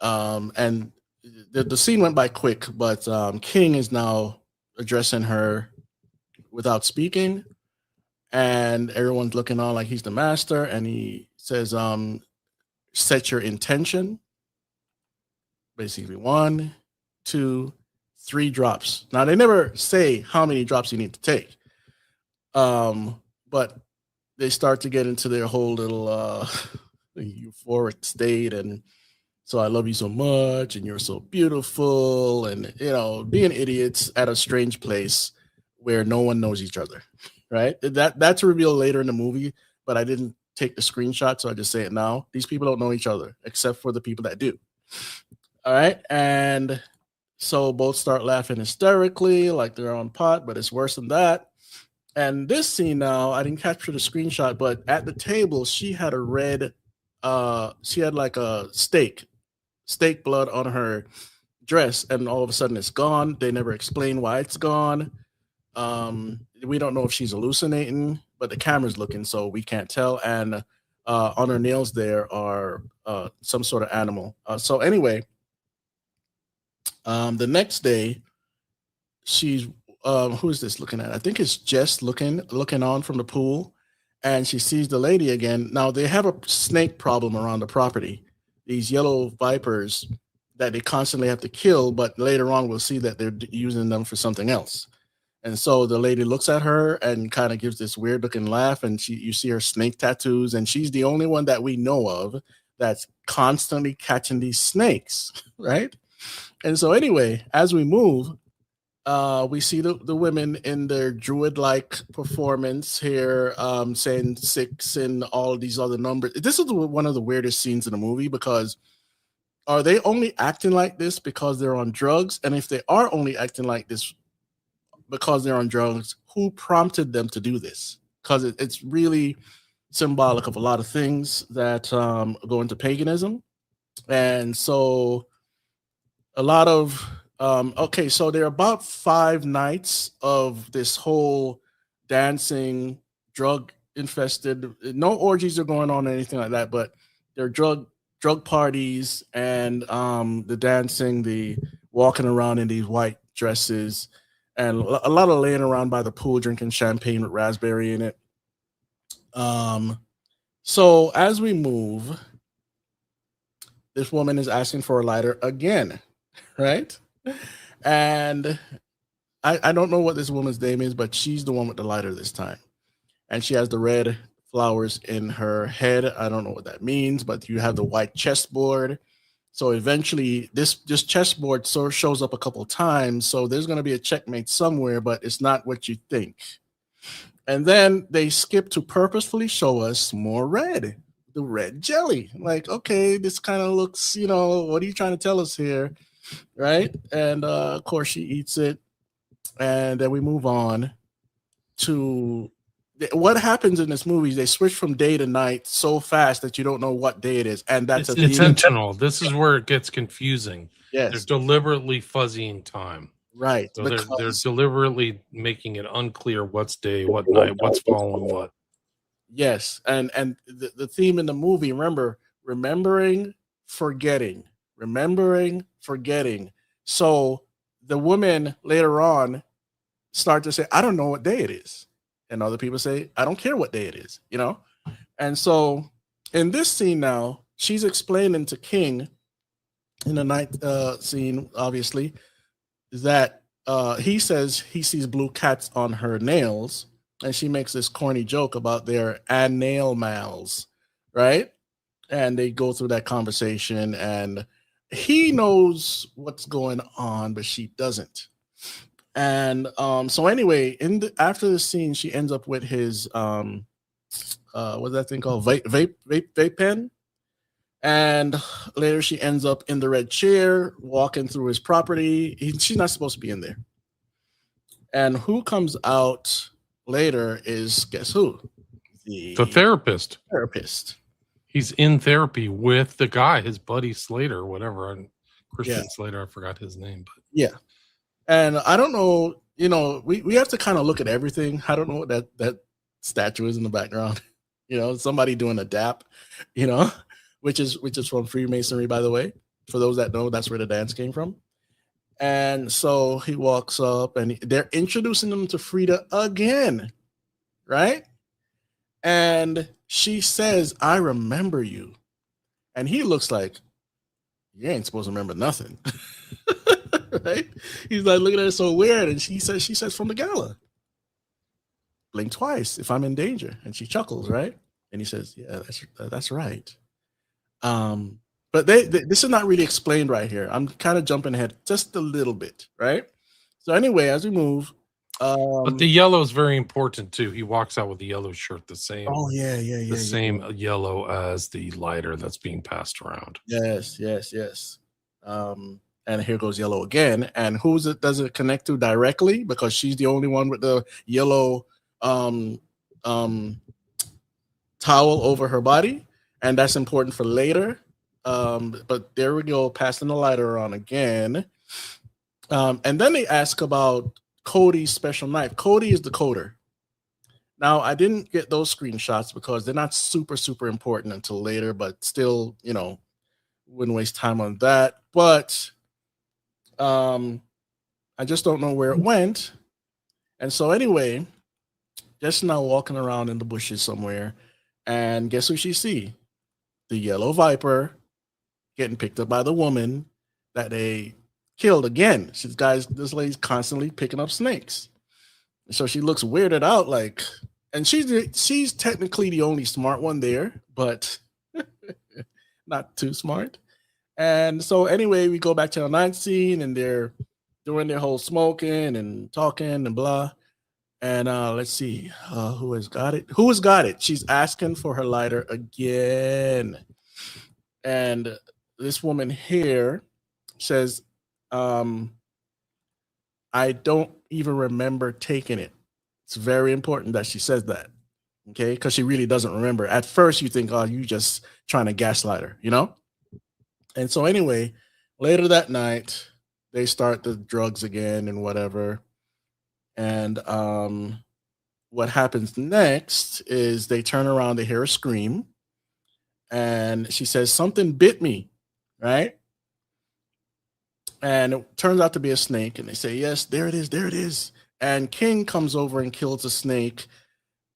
And the scene went by quick, but King is now addressing her without speaking, and everyone's looking on like he's the master, and he says, set your intention. Basically 1, 2, 3 drops. Now they never say how many drops you need to take, but they start to get into their whole little euphoric state, and so I love you so much, and you're so beautiful, and being idiots at a strange place where no one knows each other, right? That's revealed later in the movie, but I didn't take the screenshot, so I just say it now. These people don't know each other, except for the people that do. All right, and so both start laughing hysterically, like they're on pot, but it's worse than that. And this scene now, I didn't capture the screenshot, but at the table, she had a red, she had like a steak blood on her dress, and all of a sudden it's gone. They never explain why it's gone. We don't know if she's hallucinating, but the camera's looking, so we can't tell. And on her nails there are some sort of animal. So anyway, the next day, she's who is this looking at? I think it's Jess looking on from the pool, and she sees the lady again. Now they have a snake problem around the property. These yellow vipers that they constantly have to kill, but later on we'll see that they're using them for something else. And so the lady looks at her and kind of gives this weird looking laugh, and you see her snake tattoos, and she's the only one that we know of that's constantly catching these snakes, right? And so anyway, as we move, we see the women in their druid-like performance here, saying 6 and all of these other numbers. This is one of the weirdest scenes in the movie, because are they only acting like this because they're on drugs? And if they are only acting like this because they're on drugs, who prompted them to do this? Because it's really symbolic of a lot of things that go into paganism. And so a lot of so there are about 5 nights of this whole dancing, drug infested, no orgies are going on or anything like that, but there are drug parties, and the dancing, the walking around in these white dresses, and a lot of laying around by the pool drinking champagne with raspberry in it. So as we move, this woman is asking for a lighter again, right? And I don't know what this woman's name is, but she's the one with the lighter this time. And she has the red flowers in her head. I don't know what that means, but you have the white chessboard. So eventually this chessboard shows up a couple times. So there's going to be a checkmate somewhere, but it's not what you think. And then they skip to purposefully show us more red, the red jelly. Like, okay, this kind of looks, what are you trying to tell us here? Right. And of course she eats it, and then we move on to what happens in this movie. They switch from day to night so fast that you don't know what day it is, and that's it's intentional. This is where it gets confusing. Yes, they're deliberately fuzzying time. Right. So they're Because deliberately making it unclear what's day, what night, what's following what. yes, and the theme in the movie, remember, remembering, forgetting, remembering, forgetting. So the women later on start to say, I don't know what day it is. And other people say, I don't care what day it is, you know? And so in this scene now, she's explaining to King in the night scene, obviously, that he says he sees blue cats on her nails, and she makes this corny joke about their nail mals, right? And they go through that conversation, and he knows what's going on, but she doesn't. And so anyway, after the scene, she ends up with his what's that thing called? Vape pen. And later she ends up in the red chair, walking through his property. She's not supposed to be in there. And who comes out later is, guess who? The The therapist. therapist. He's in therapy with the guy, his buddy Slater, whatever. And Christian Yeah. Slater, I forgot his name, but Yeah. And I don't know, we have to kind of look at everything. I don't know what that statue is in the background. Somebody doing a dap, which is from Freemasonry, by the way. For those that know, that's where the dance came from. And so he walks up and they're introducing him to Frida again, right? And she says, I remember you. And he looks like, you ain't supposed to remember nothing. Right? He's like looking at her so weird. And she says, from the gala. Blink twice if I'm in danger. And she chuckles, right? And he says, yeah, that's right. But this is not really explained right here. I'm kind of jumping ahead just a little bit, right? So anyway, as we move, but the yellow is very important too. He walks out with the yellow shirt, the same. Oh yeah. The same yellow as the lighter that's being passed around. Yes. And here goes yellow again. And does it connect to directly? Because she's the only one with the yellow towel over her body, and that's important for later. But there we go, passing the lighter on again. And then they ask about Cody's special knife. Cody is the coder. Now, I didn't get those screenshots because they're not super, super important until later, but still, wouldn't waste time on that. But I just don't know where it went. And so anyway, just now walking around in the bushes somewhere, and guess who she see? The yellow viper getting picked up by the woman that they killed again. This lady's constantly picking up snakes. So she looks weirded out, like, and she's technically the only smart one there, but not too smart. And so anyway, we go back to the night scene, and they're doing their whole smoking and talking and blah. And let's see, who has got it? Who has got it? She's asking for her lighter again. And this woman here says, I don't even remember taking it. It's very important that she says that, okay? Because she really doesn't remember. At first, you think, oh, you just trying to gaslight her, And so anyway, later that night, they start the drugs again and whatever. And what happens next is they turn around, they hear a scream, and she says, something bit me, right? And it turns out to be a snake, and they say, yes, there it is. And King comes over and kills the snake,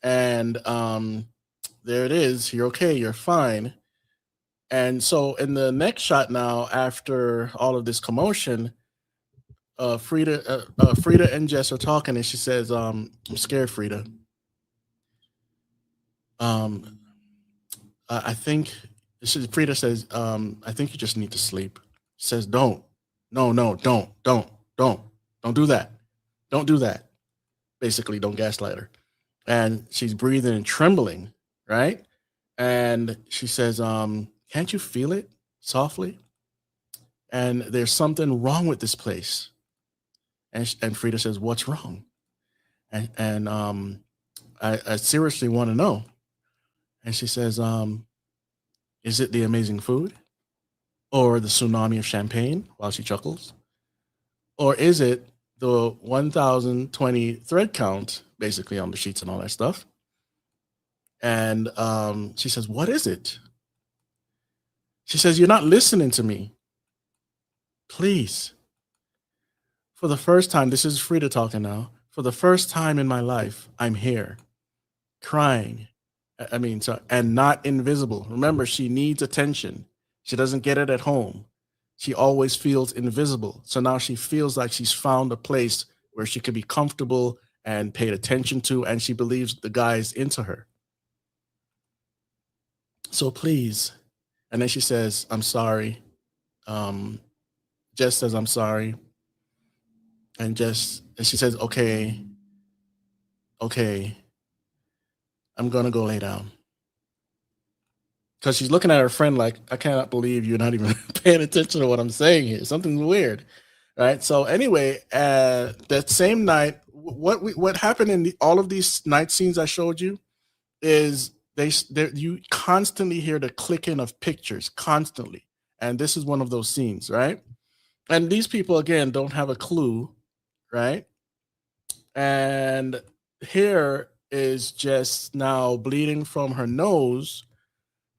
and there it is. You're okay, you're fine. And so in the next shot now, after all of this commotion, Frida and Jess are talking, and she says, I'm scared, Frida. I think Frida says, I think you just need to sleep. She says, don't. No, don't do that. Don't do that. Basically, don't gaslight her. And she's breathing and trembling, right? And she says, can't you feel it softly? And there's something wrong with this place. And Frida says, what's wrong? And I seriously want to know. And she says, is it the amazing food? Or the tsunami of champagne, while she chuckles? Or is it the 1020 thread count basically on the sheets and all that stuff. And she says, "What is it?" She says, "You're not listening to me. Please." For the first time, this is Frida talking now. For the first time in my life, I'm here crying. And not invisible. Remember, she needs attention. She doesn't get it at home. She always feels invisible. So now she feels like she's found a place where she can be comfortable and paid attention to, and she believes the guy is into her. So please. And then she says, "I'm sorry." Jess says, "I'm sorry." And she says, okay, I'm gonna go lay down. Because she's looking at her friend like, "I cannot believe you're not even paying attention to what I'm saying here. Something's weird." Right. So anyway, that same night, what happened in all of these night scenes I showed you is you constantly hear the clicking of pictures constantly. And this is one of those scenes, right? And these people again don't have a clue, right? And here is Jess now bleeding from her nose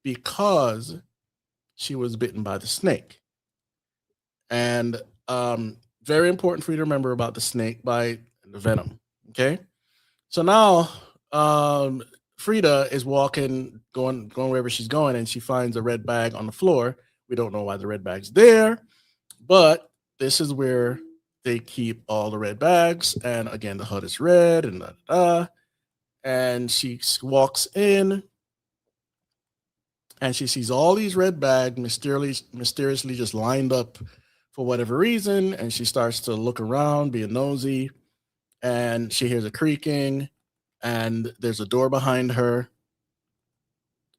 because she was bitten by the snake. And very important for you to remember about the snake bite and the venom. Okay. So now Frida is going wherever she's going, and she finds a red bag on the floor. We don't know why the red bag's there, but this is where they keep all the red bags. And again, the HUD is red and and she walks in and she sees all these red bags mysteriously just lined up for whatever reason. And she starts to look around, being nosy, and she hears a creaking and there's a door behind her.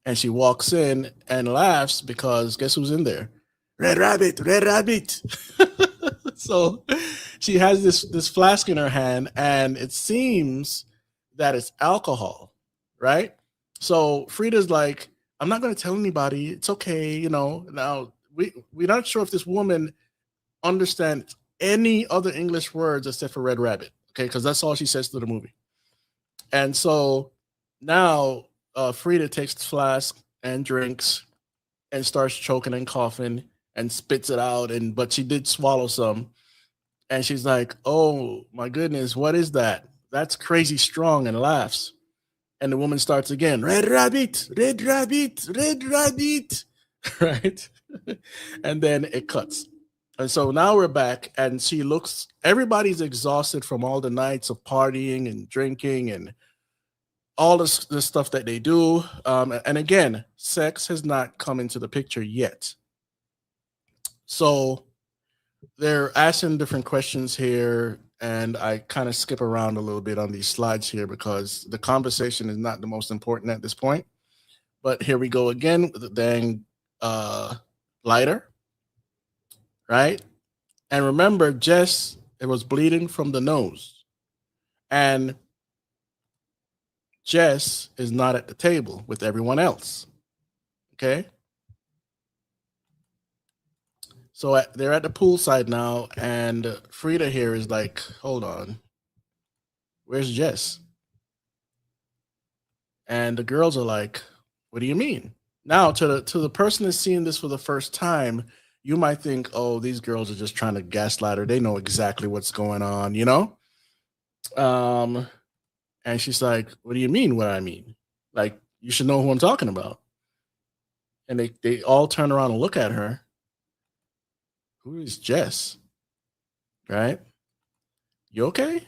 And she walks in and laughs because guess who's in there? Red Rabbit, Red Rabbit. So she has this flask in her hand, and it seems that it's alcohol, right? So Frida's like, "I'm not going to tell anybody. It's okay, you know." Now we're not sure if this woman understands any other English words except for Red Rabbit, okay? Because that's all she says to the movie. And so now Frida takes the flask and drinks and starts choking and coughing and spits it out. But she did swallow some. And she's like, "Oh my goodness, what is that? That's crazy strong," and laughs. And the woman starts again, "Red Rabbit, Red Rabbit, Red Rabbit." Right? And then it cuts. And so now we're back, and everybody's exhausted from all the nights of partying and drinking and all this stuff that they do. And again, sex has not come into the picture yet. So they're asking different questions here, and I kind of skip around a little bit on these slides here because the conversation is not the most important at this point. But here we go again with the dang lighter, right? And remember, Jess, it was bleeding from the nose. And Jess is not at the table with everyone else. Okay? So they're at the poolside now, and Frida here is like, "Hold on, where's Jess?" And the girls are like, "What do you mean?" Now, to the person that's seeing this for the first time, you might think, "Oh, these girls are just trying to gaslight her. They know exactly what's going on, you know?" And she's like, "What do you mean? What I mean? Like, you should know who I'm talking about." And they all turn around and look at her. Who is Jess? Right? You okay?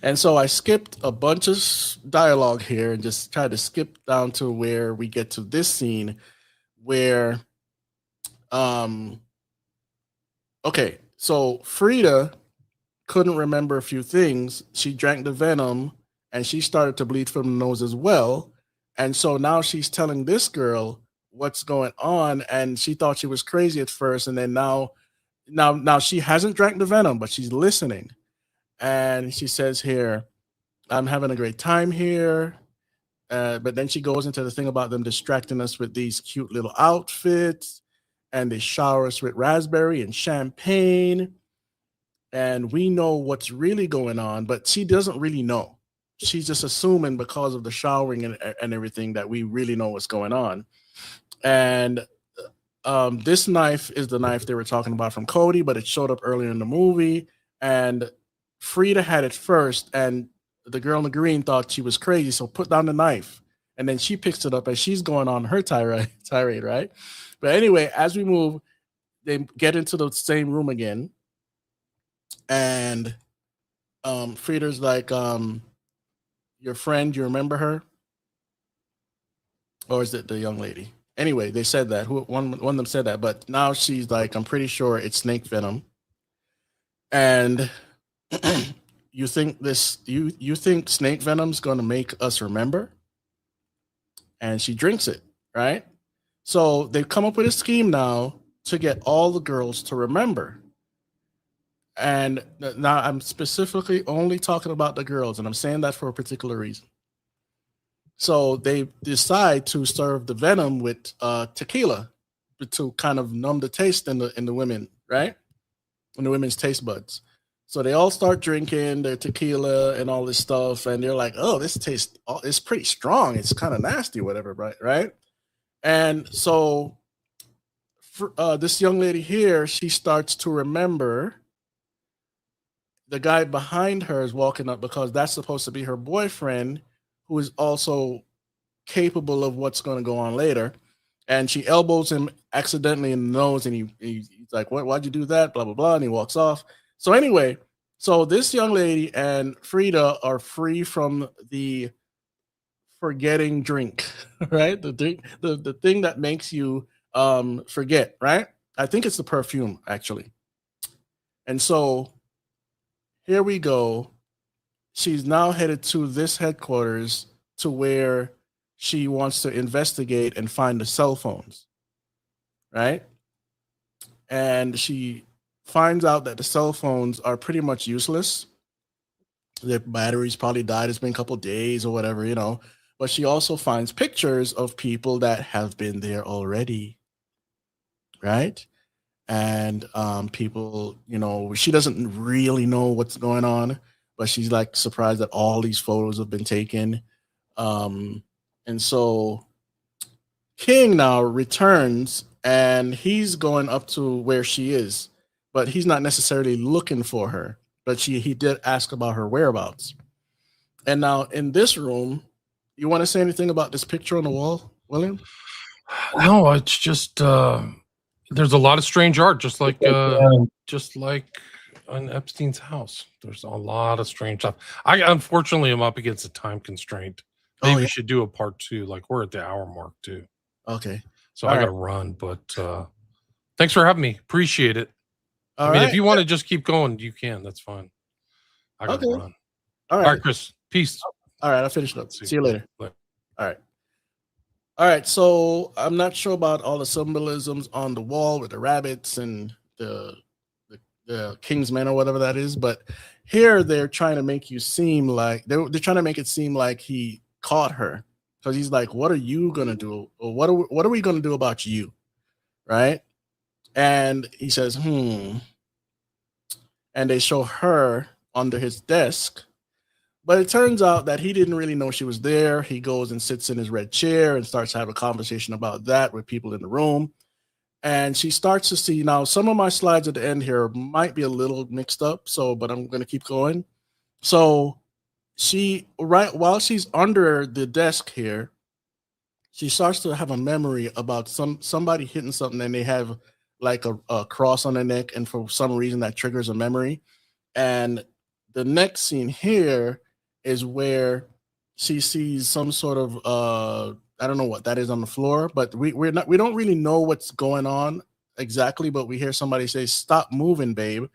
And so I skipped a bunch of dialogue here and just tried to skip down to where we get to this scene where, okay, so Frida couldn't remember a few things. She drank the venom and she started to bleed from the nose as well. And so now she's telling this girl what's going on, and she thought she was crazy at first, and then now she hasn't drank the venom, but she's listening. And she says here, "I'm having a great time here." But then she goes into the thing about them distracting us with these cute little outfits, and they shower us with raspberry and champagne. and we know what's really going on, but she doesn't really know. She's just assuming because of the showering and everything that we really know what's going on. And this knife is the knife they were talking about from Cody, but it showed up earlier in the movie. And Frida had it first, and the girl in the green thought she was crazy, so put down the knife. And then she picks it up and she's going on her tirade, right? But anyway, as we move, they get into the same room again, and Frida's like, your friend, you remember her? Or is it the young lady? Anyway, they said that. One of them said that, but now she's like, I'm pretty sure it's snake venom. And you think you think snake venom's gonna make us remember? And she drinks it, right? So they've come up with a scheme now to get all the girls to remember. And now I'm specifically only talking about the girls, and I'm saying that for a particular reason. So they decide to serve the venom with tequila to kind of numb the taste in the women, right? In the women's taste buds. So they all start drinking their tequila and all this stuff, and they're like, "Oh, this tastes it's pretty strong. It's kind of nasty, whatever, right?" And so this young lady here, she starts to remember the guy behind her is walking up because that's supposed to be her boyfriend, who is also capable of what's going to go on later. And she elbows him accidentally in the nose, and he's like, "What? Why'd you do that?" Blah blah blah, and he walks off. So anyway, so this young lady and Frida are free from the forgetting drink, right? The thing that makes you forget, right? I think it's the perfume actually. And so here we go. She's now headed to this headquarters to where she wants to investigate and find the cell phones, right? And she finds out that the cell phones are pretty much useless. Their batteries probably died. It's been a couple days or whatever, you know. But she also finds pictures of people that have been there already, right? And people, you know, she doesn't really know what's going on, but she's like surprised that all these photos have been taken. And so King now returns and he's going up to where she is, but he's not necessarily looking for her. But he did ask about her whereabouts. And now in this room, you want to say anything about this picture on the wall, William? No, it's just there's a lot of strange art, just like on Epstein's house. There's a lot of strange stuff. I unfortunately am up against a time constraint. Maybe we should do a part 2. Like we're at the hour mark too. Okay. So I gotta run, but thanks for having me. Appreciate it. All right. If you want to just keep going, you can. That's fine. I gotta run. All right, Chris. Peace. All right, I'll finish it up. See you later. Bye. All right. So I'm not sure about all the symbolisms on the wall with the rabbits and the Kingsman or whatever that is, but here they're trying to make you seem like they're trying to make it seem like he caught her, because he's like, "What are you gonna do? Or what are we gonna do about you?" Right? And he says, And they show her under his desk. But it turns out that he didn't really know she was there. He goes and sits in his red chair and starts to have a conversation about that with people in the room. And she starts to see, now some of my slides at the end here might be a little mixed up, but I'm going to keep going. So right while she's under the desk here, she starts to have a memory about somebody hitting something, and they have like a cross on their neck, and for some reason that triggers a memory. And the next scene here is where she sees some sort of I don't know what that is on the floor, but we don't really know what's going on exactly, but we hear somebody say, "Stop moving, babe."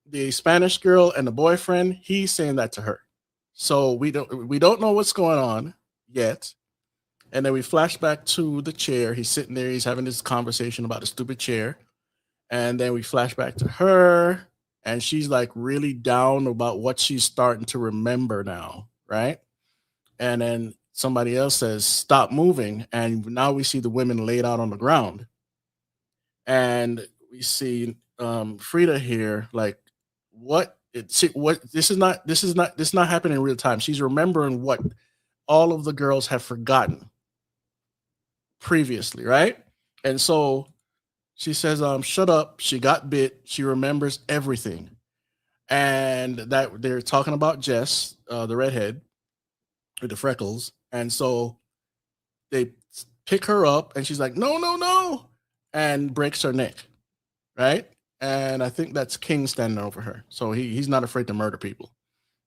The Spanish girl and the boyfriend, he's saying that to her. So we don't know what's going on yet. And then we flash back to the chair. He's sitting there, he's having this conversation about the stupid chair. And then we flash back to her, and she's like really down about what she's starting to remember now, right? And then somebody else says, "Stop moving." And now we see the women laid out on the ground. And we see Frida here, like this is not happening in real time. She's remembering what all of the girls have forgotten previously, right? And so she says, shut up. She got bit. She remembers everything. And that they're talking about Jess, the redhead with the freckles. And so they pick her up and she's like, no, no, no, and breaks her neck, right? And I think that's King standing over her. So he's not afraid to murder people,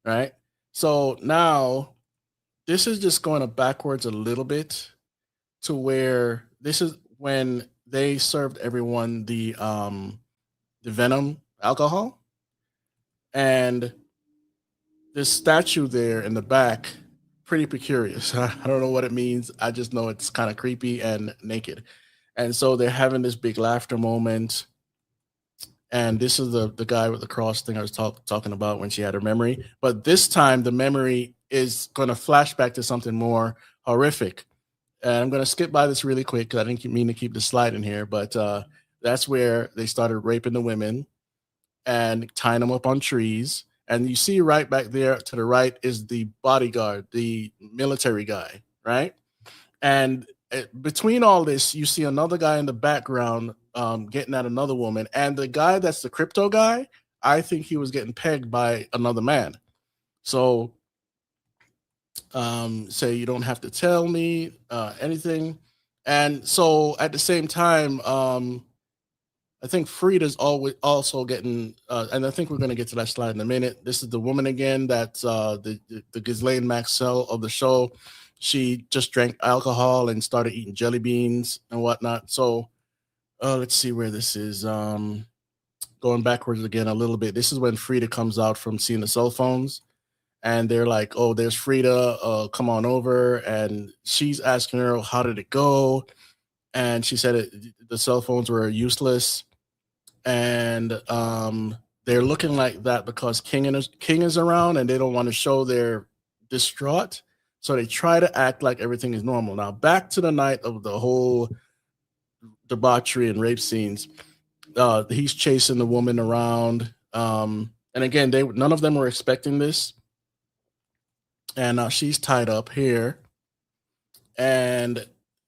right? So now this is just going backwards a little bit to where this is when they served everyone the venom alcohol, and this statue there in the back, pretty peculiar. I don't know what it means. I just know it's kind of creepy and naked. And so they're having this big laughter moment. And this is the guy with the cross thing I was talking about when she had her memory. But this time the memory is going to flash back to something more horrific. And I'm going to skip by this really quick because I didn't mean to keep the slide in here. But that's where they started raping the women and tying them up on trees. And you see right back there to the right is the bodyguard, the military guy, right? And between all this, you see another guy in the background getting at another woman. And the guy that's the crypto guy, I think he was getting pegged by another man. So say you don't have to tell me anything. And so at the same time, I think Frida's always also getting, and I think we're going to get to that slide in a minute. This is the woman again that's the Ghislaine Maxwell of the show. She just drank alcohol and started eating jelly beans and whatnot. So let's see where this is. Going backwards again a little bit. This is when Frida comes out from seeing the cell phones. And they're like, oh, there's Frida. Come on over. And she's asking her, how did it go? And she said the cell phones were useless. And they're looking like that because King is around and they don't want to show they're distraught. So they try to act like everything is normal. Now, back to the night of the whole debauchery and rape scenes. He's chasing the woman around. And again, none of them were expecting this. And now she's tied up here. And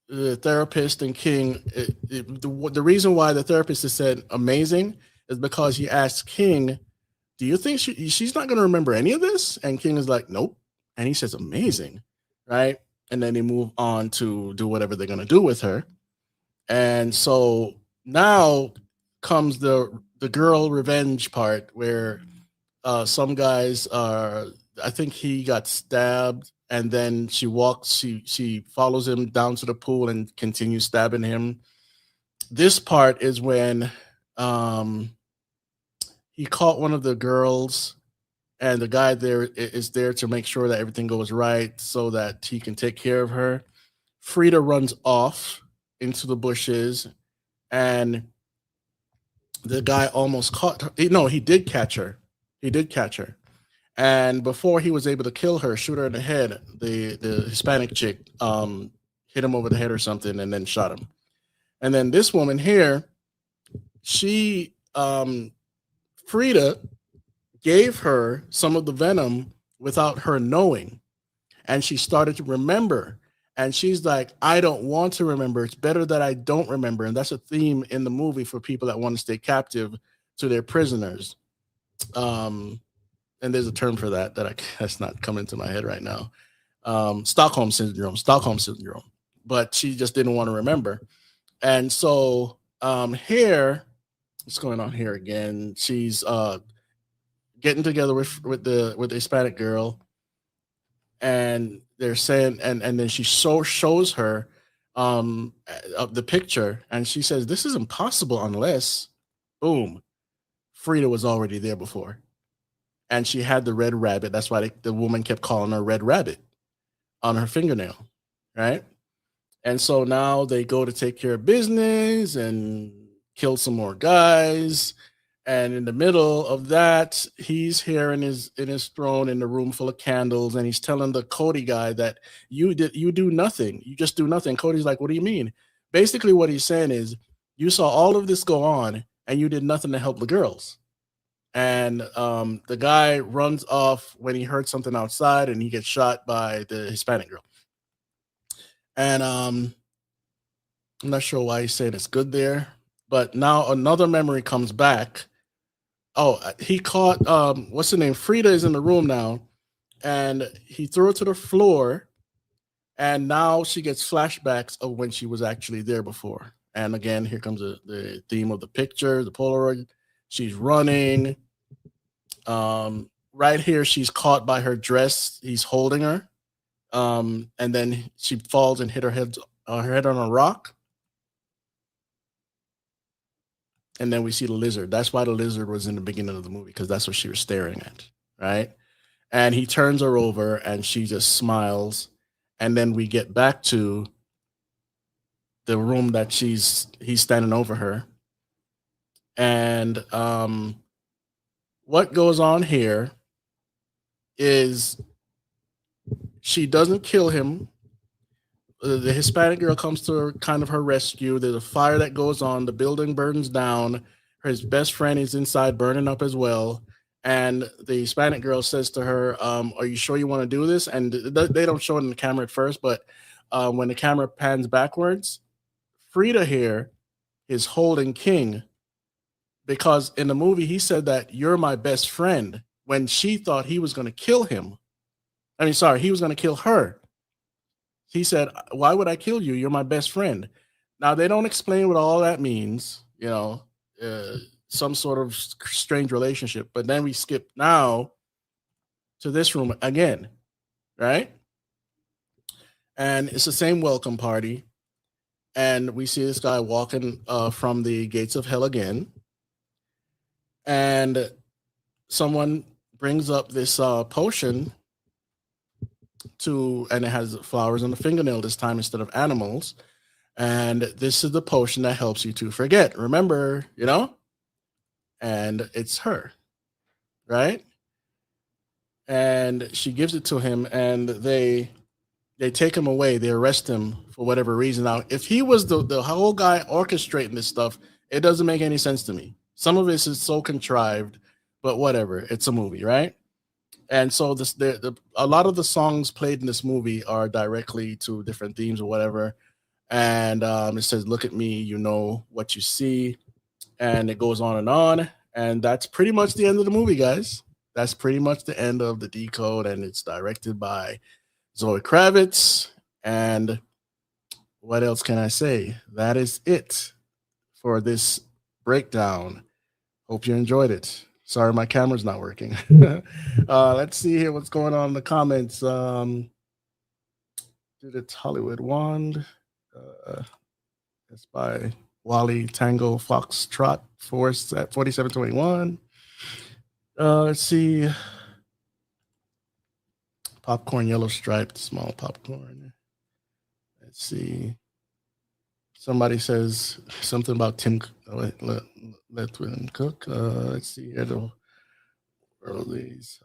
the therapist and King, the reason why the therapist has said amazing is because he asked King, do you think she's not going to remember any of this? And King is like, nope. And he says amazing, right? And then they move on to do whatever they're going to do with her. And so now comes the girl revenge part where some guys are, I think he got stabbed, and then she follows him down to the pool and continues stabbing him. This part is when he caught one of the girls, and the guy there is there to make sure that everything goes right so that he can take care of her. Frida runs off into the bushes, and the guy almost caught her. No, he did catch her. And before he was able to kill her, shoot her in the head, the Hispanic chick hit him over the head or something and then shot him. And then this woman here, she, Frida gave her some of the venom without her knowing. And she started to remember. And she's like, I don't want to remember. It's better that I don't remember. And that's a theme in the movie for people that want to stay captive to their prisoners. And there's a term for that's not coming to my head right now. Stockholm syndrome. But she just didn't want to remember. And so here, what's going on here again? She's getting together with the Hispanic girl, and they're saying, and then she shows her the picture, and she says, this is impossible unless, boom, Frida was already there before. And she had the red rabbit. That's why the woman kept calling her Red Rabbit on her fingernail, right? And so now they go to take care of business and kill some more guys. And in the middle of that, he's here in his throne in the room full of candles, and he's telling the Cody guy that you do nothing. You just do nothing. Cody's like, what do you mean? Basically, what he's saying is, you saw all of this go on, and you did nothing to help the girls. And the guy runs off when he heard something outside, and he gets shot by the Hispanic girl. And I'm not sure why he's saying it's good there, but now another memory comes back. Oh, he caught what's her name? Frida is in the room now, and he threw her to the floor, and now she gets flashbacks of when she was actually there before. And again, here comes the theme of the picture, the Polaroid. She's running. Right here, she's caught by her dress. He's holding her, and then she falls and hit her head on a rock. And then we see the lizard. That's why the lizard was in the beginning of the movie, because that's what she was staring at, right? And he turns her over, and she just smiles. And then we get back to the room that he's standing over her. And what goes on here is she doesn't kill him. The Hispanic girl comes to her rescue. There's a fire that goes on. The building burns down. His best friend is inside burning up as well. And the Hispanic girl says to her, are you sure you want to do this? And they don't show it in the camera at first, but when the camera pans backwards, Frida here is holding King, because in the movie he said that you're my best friend when she thought he was going to kill him. He was going to kill her. He said, why would I kill you? You're my best friend. Now, they don't explain what all that means, some sort of strange relationship. But then we skip now to this room again, right? And it's the same welcome party. And we see this guy walking from the gates of hell again. And someone brings up this potion and it has flowers on the fingernail this time instead of animals. And this is the potion that helps you to forget. Remember, and it's her, right? And she gives it to him, and they take him away. They arrest him for whatever reason. Now, if he was the whole guy orchestrating this stuff, it doesn't make any sense to me. Some of this is so contrived, but whatever. It's a movie, right? And so a lot of the songs played in this movie are directly to different themes or whatever. And it says, look at me, you know what you see. And it goes on. And that's pretty much the end of the movie, guys. That's pretty much the end of the Decode. And it's directed by Zoe Kravitz. And what else can I say? That is it for this breakdown. Hope you enjoyed it. Sorry, my camera's not working. Let's see here what's going on in the comments. It's Hollywood Wand. It's by Wally Tango Foxtrot Force at 4721. Let's see. Popcorn Yellow Striped, small popcorn. Let's see. Somebody says something about Tim. Let him cook. Let's see here. All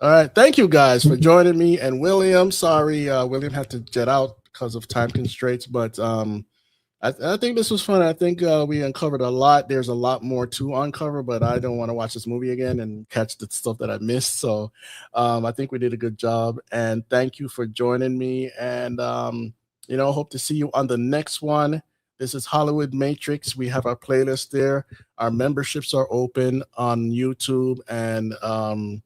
right. Thank you guys for joining me. And William, sorry, William had to jet out because of time constraints, but I think this was fun. I think we uncovered a lot. There's a lot more to uncover, but I don't want to watch this movie again and catch the stuff that I missed. So I think we did a good job. And thank you for joining me. And, hope to see you on the next one. This is Hollywood Matrix. We have our playlist there. Our memberships are open on YouTube and on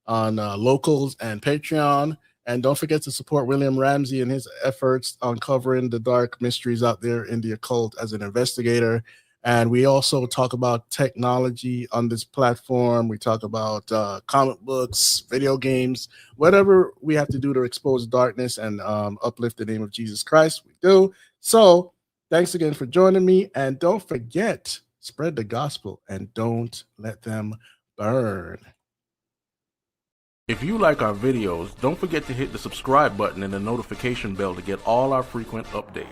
Locals and Patreon. And don't forget to support William Ramsey and his efforts on covering the dark mysteries out there in the occult as an investigator. And we also talk about technology on this platform. We talk about comic books, video games, whatever we have to do to expose darkness and uplift the name of Jesus Christ, we do. So thanks again for joining me. And don't forget, spread the gospel and don't let them burn. If you like our videos, don't forget to hit the subscribe button and the notification bell to get all our frequent updates.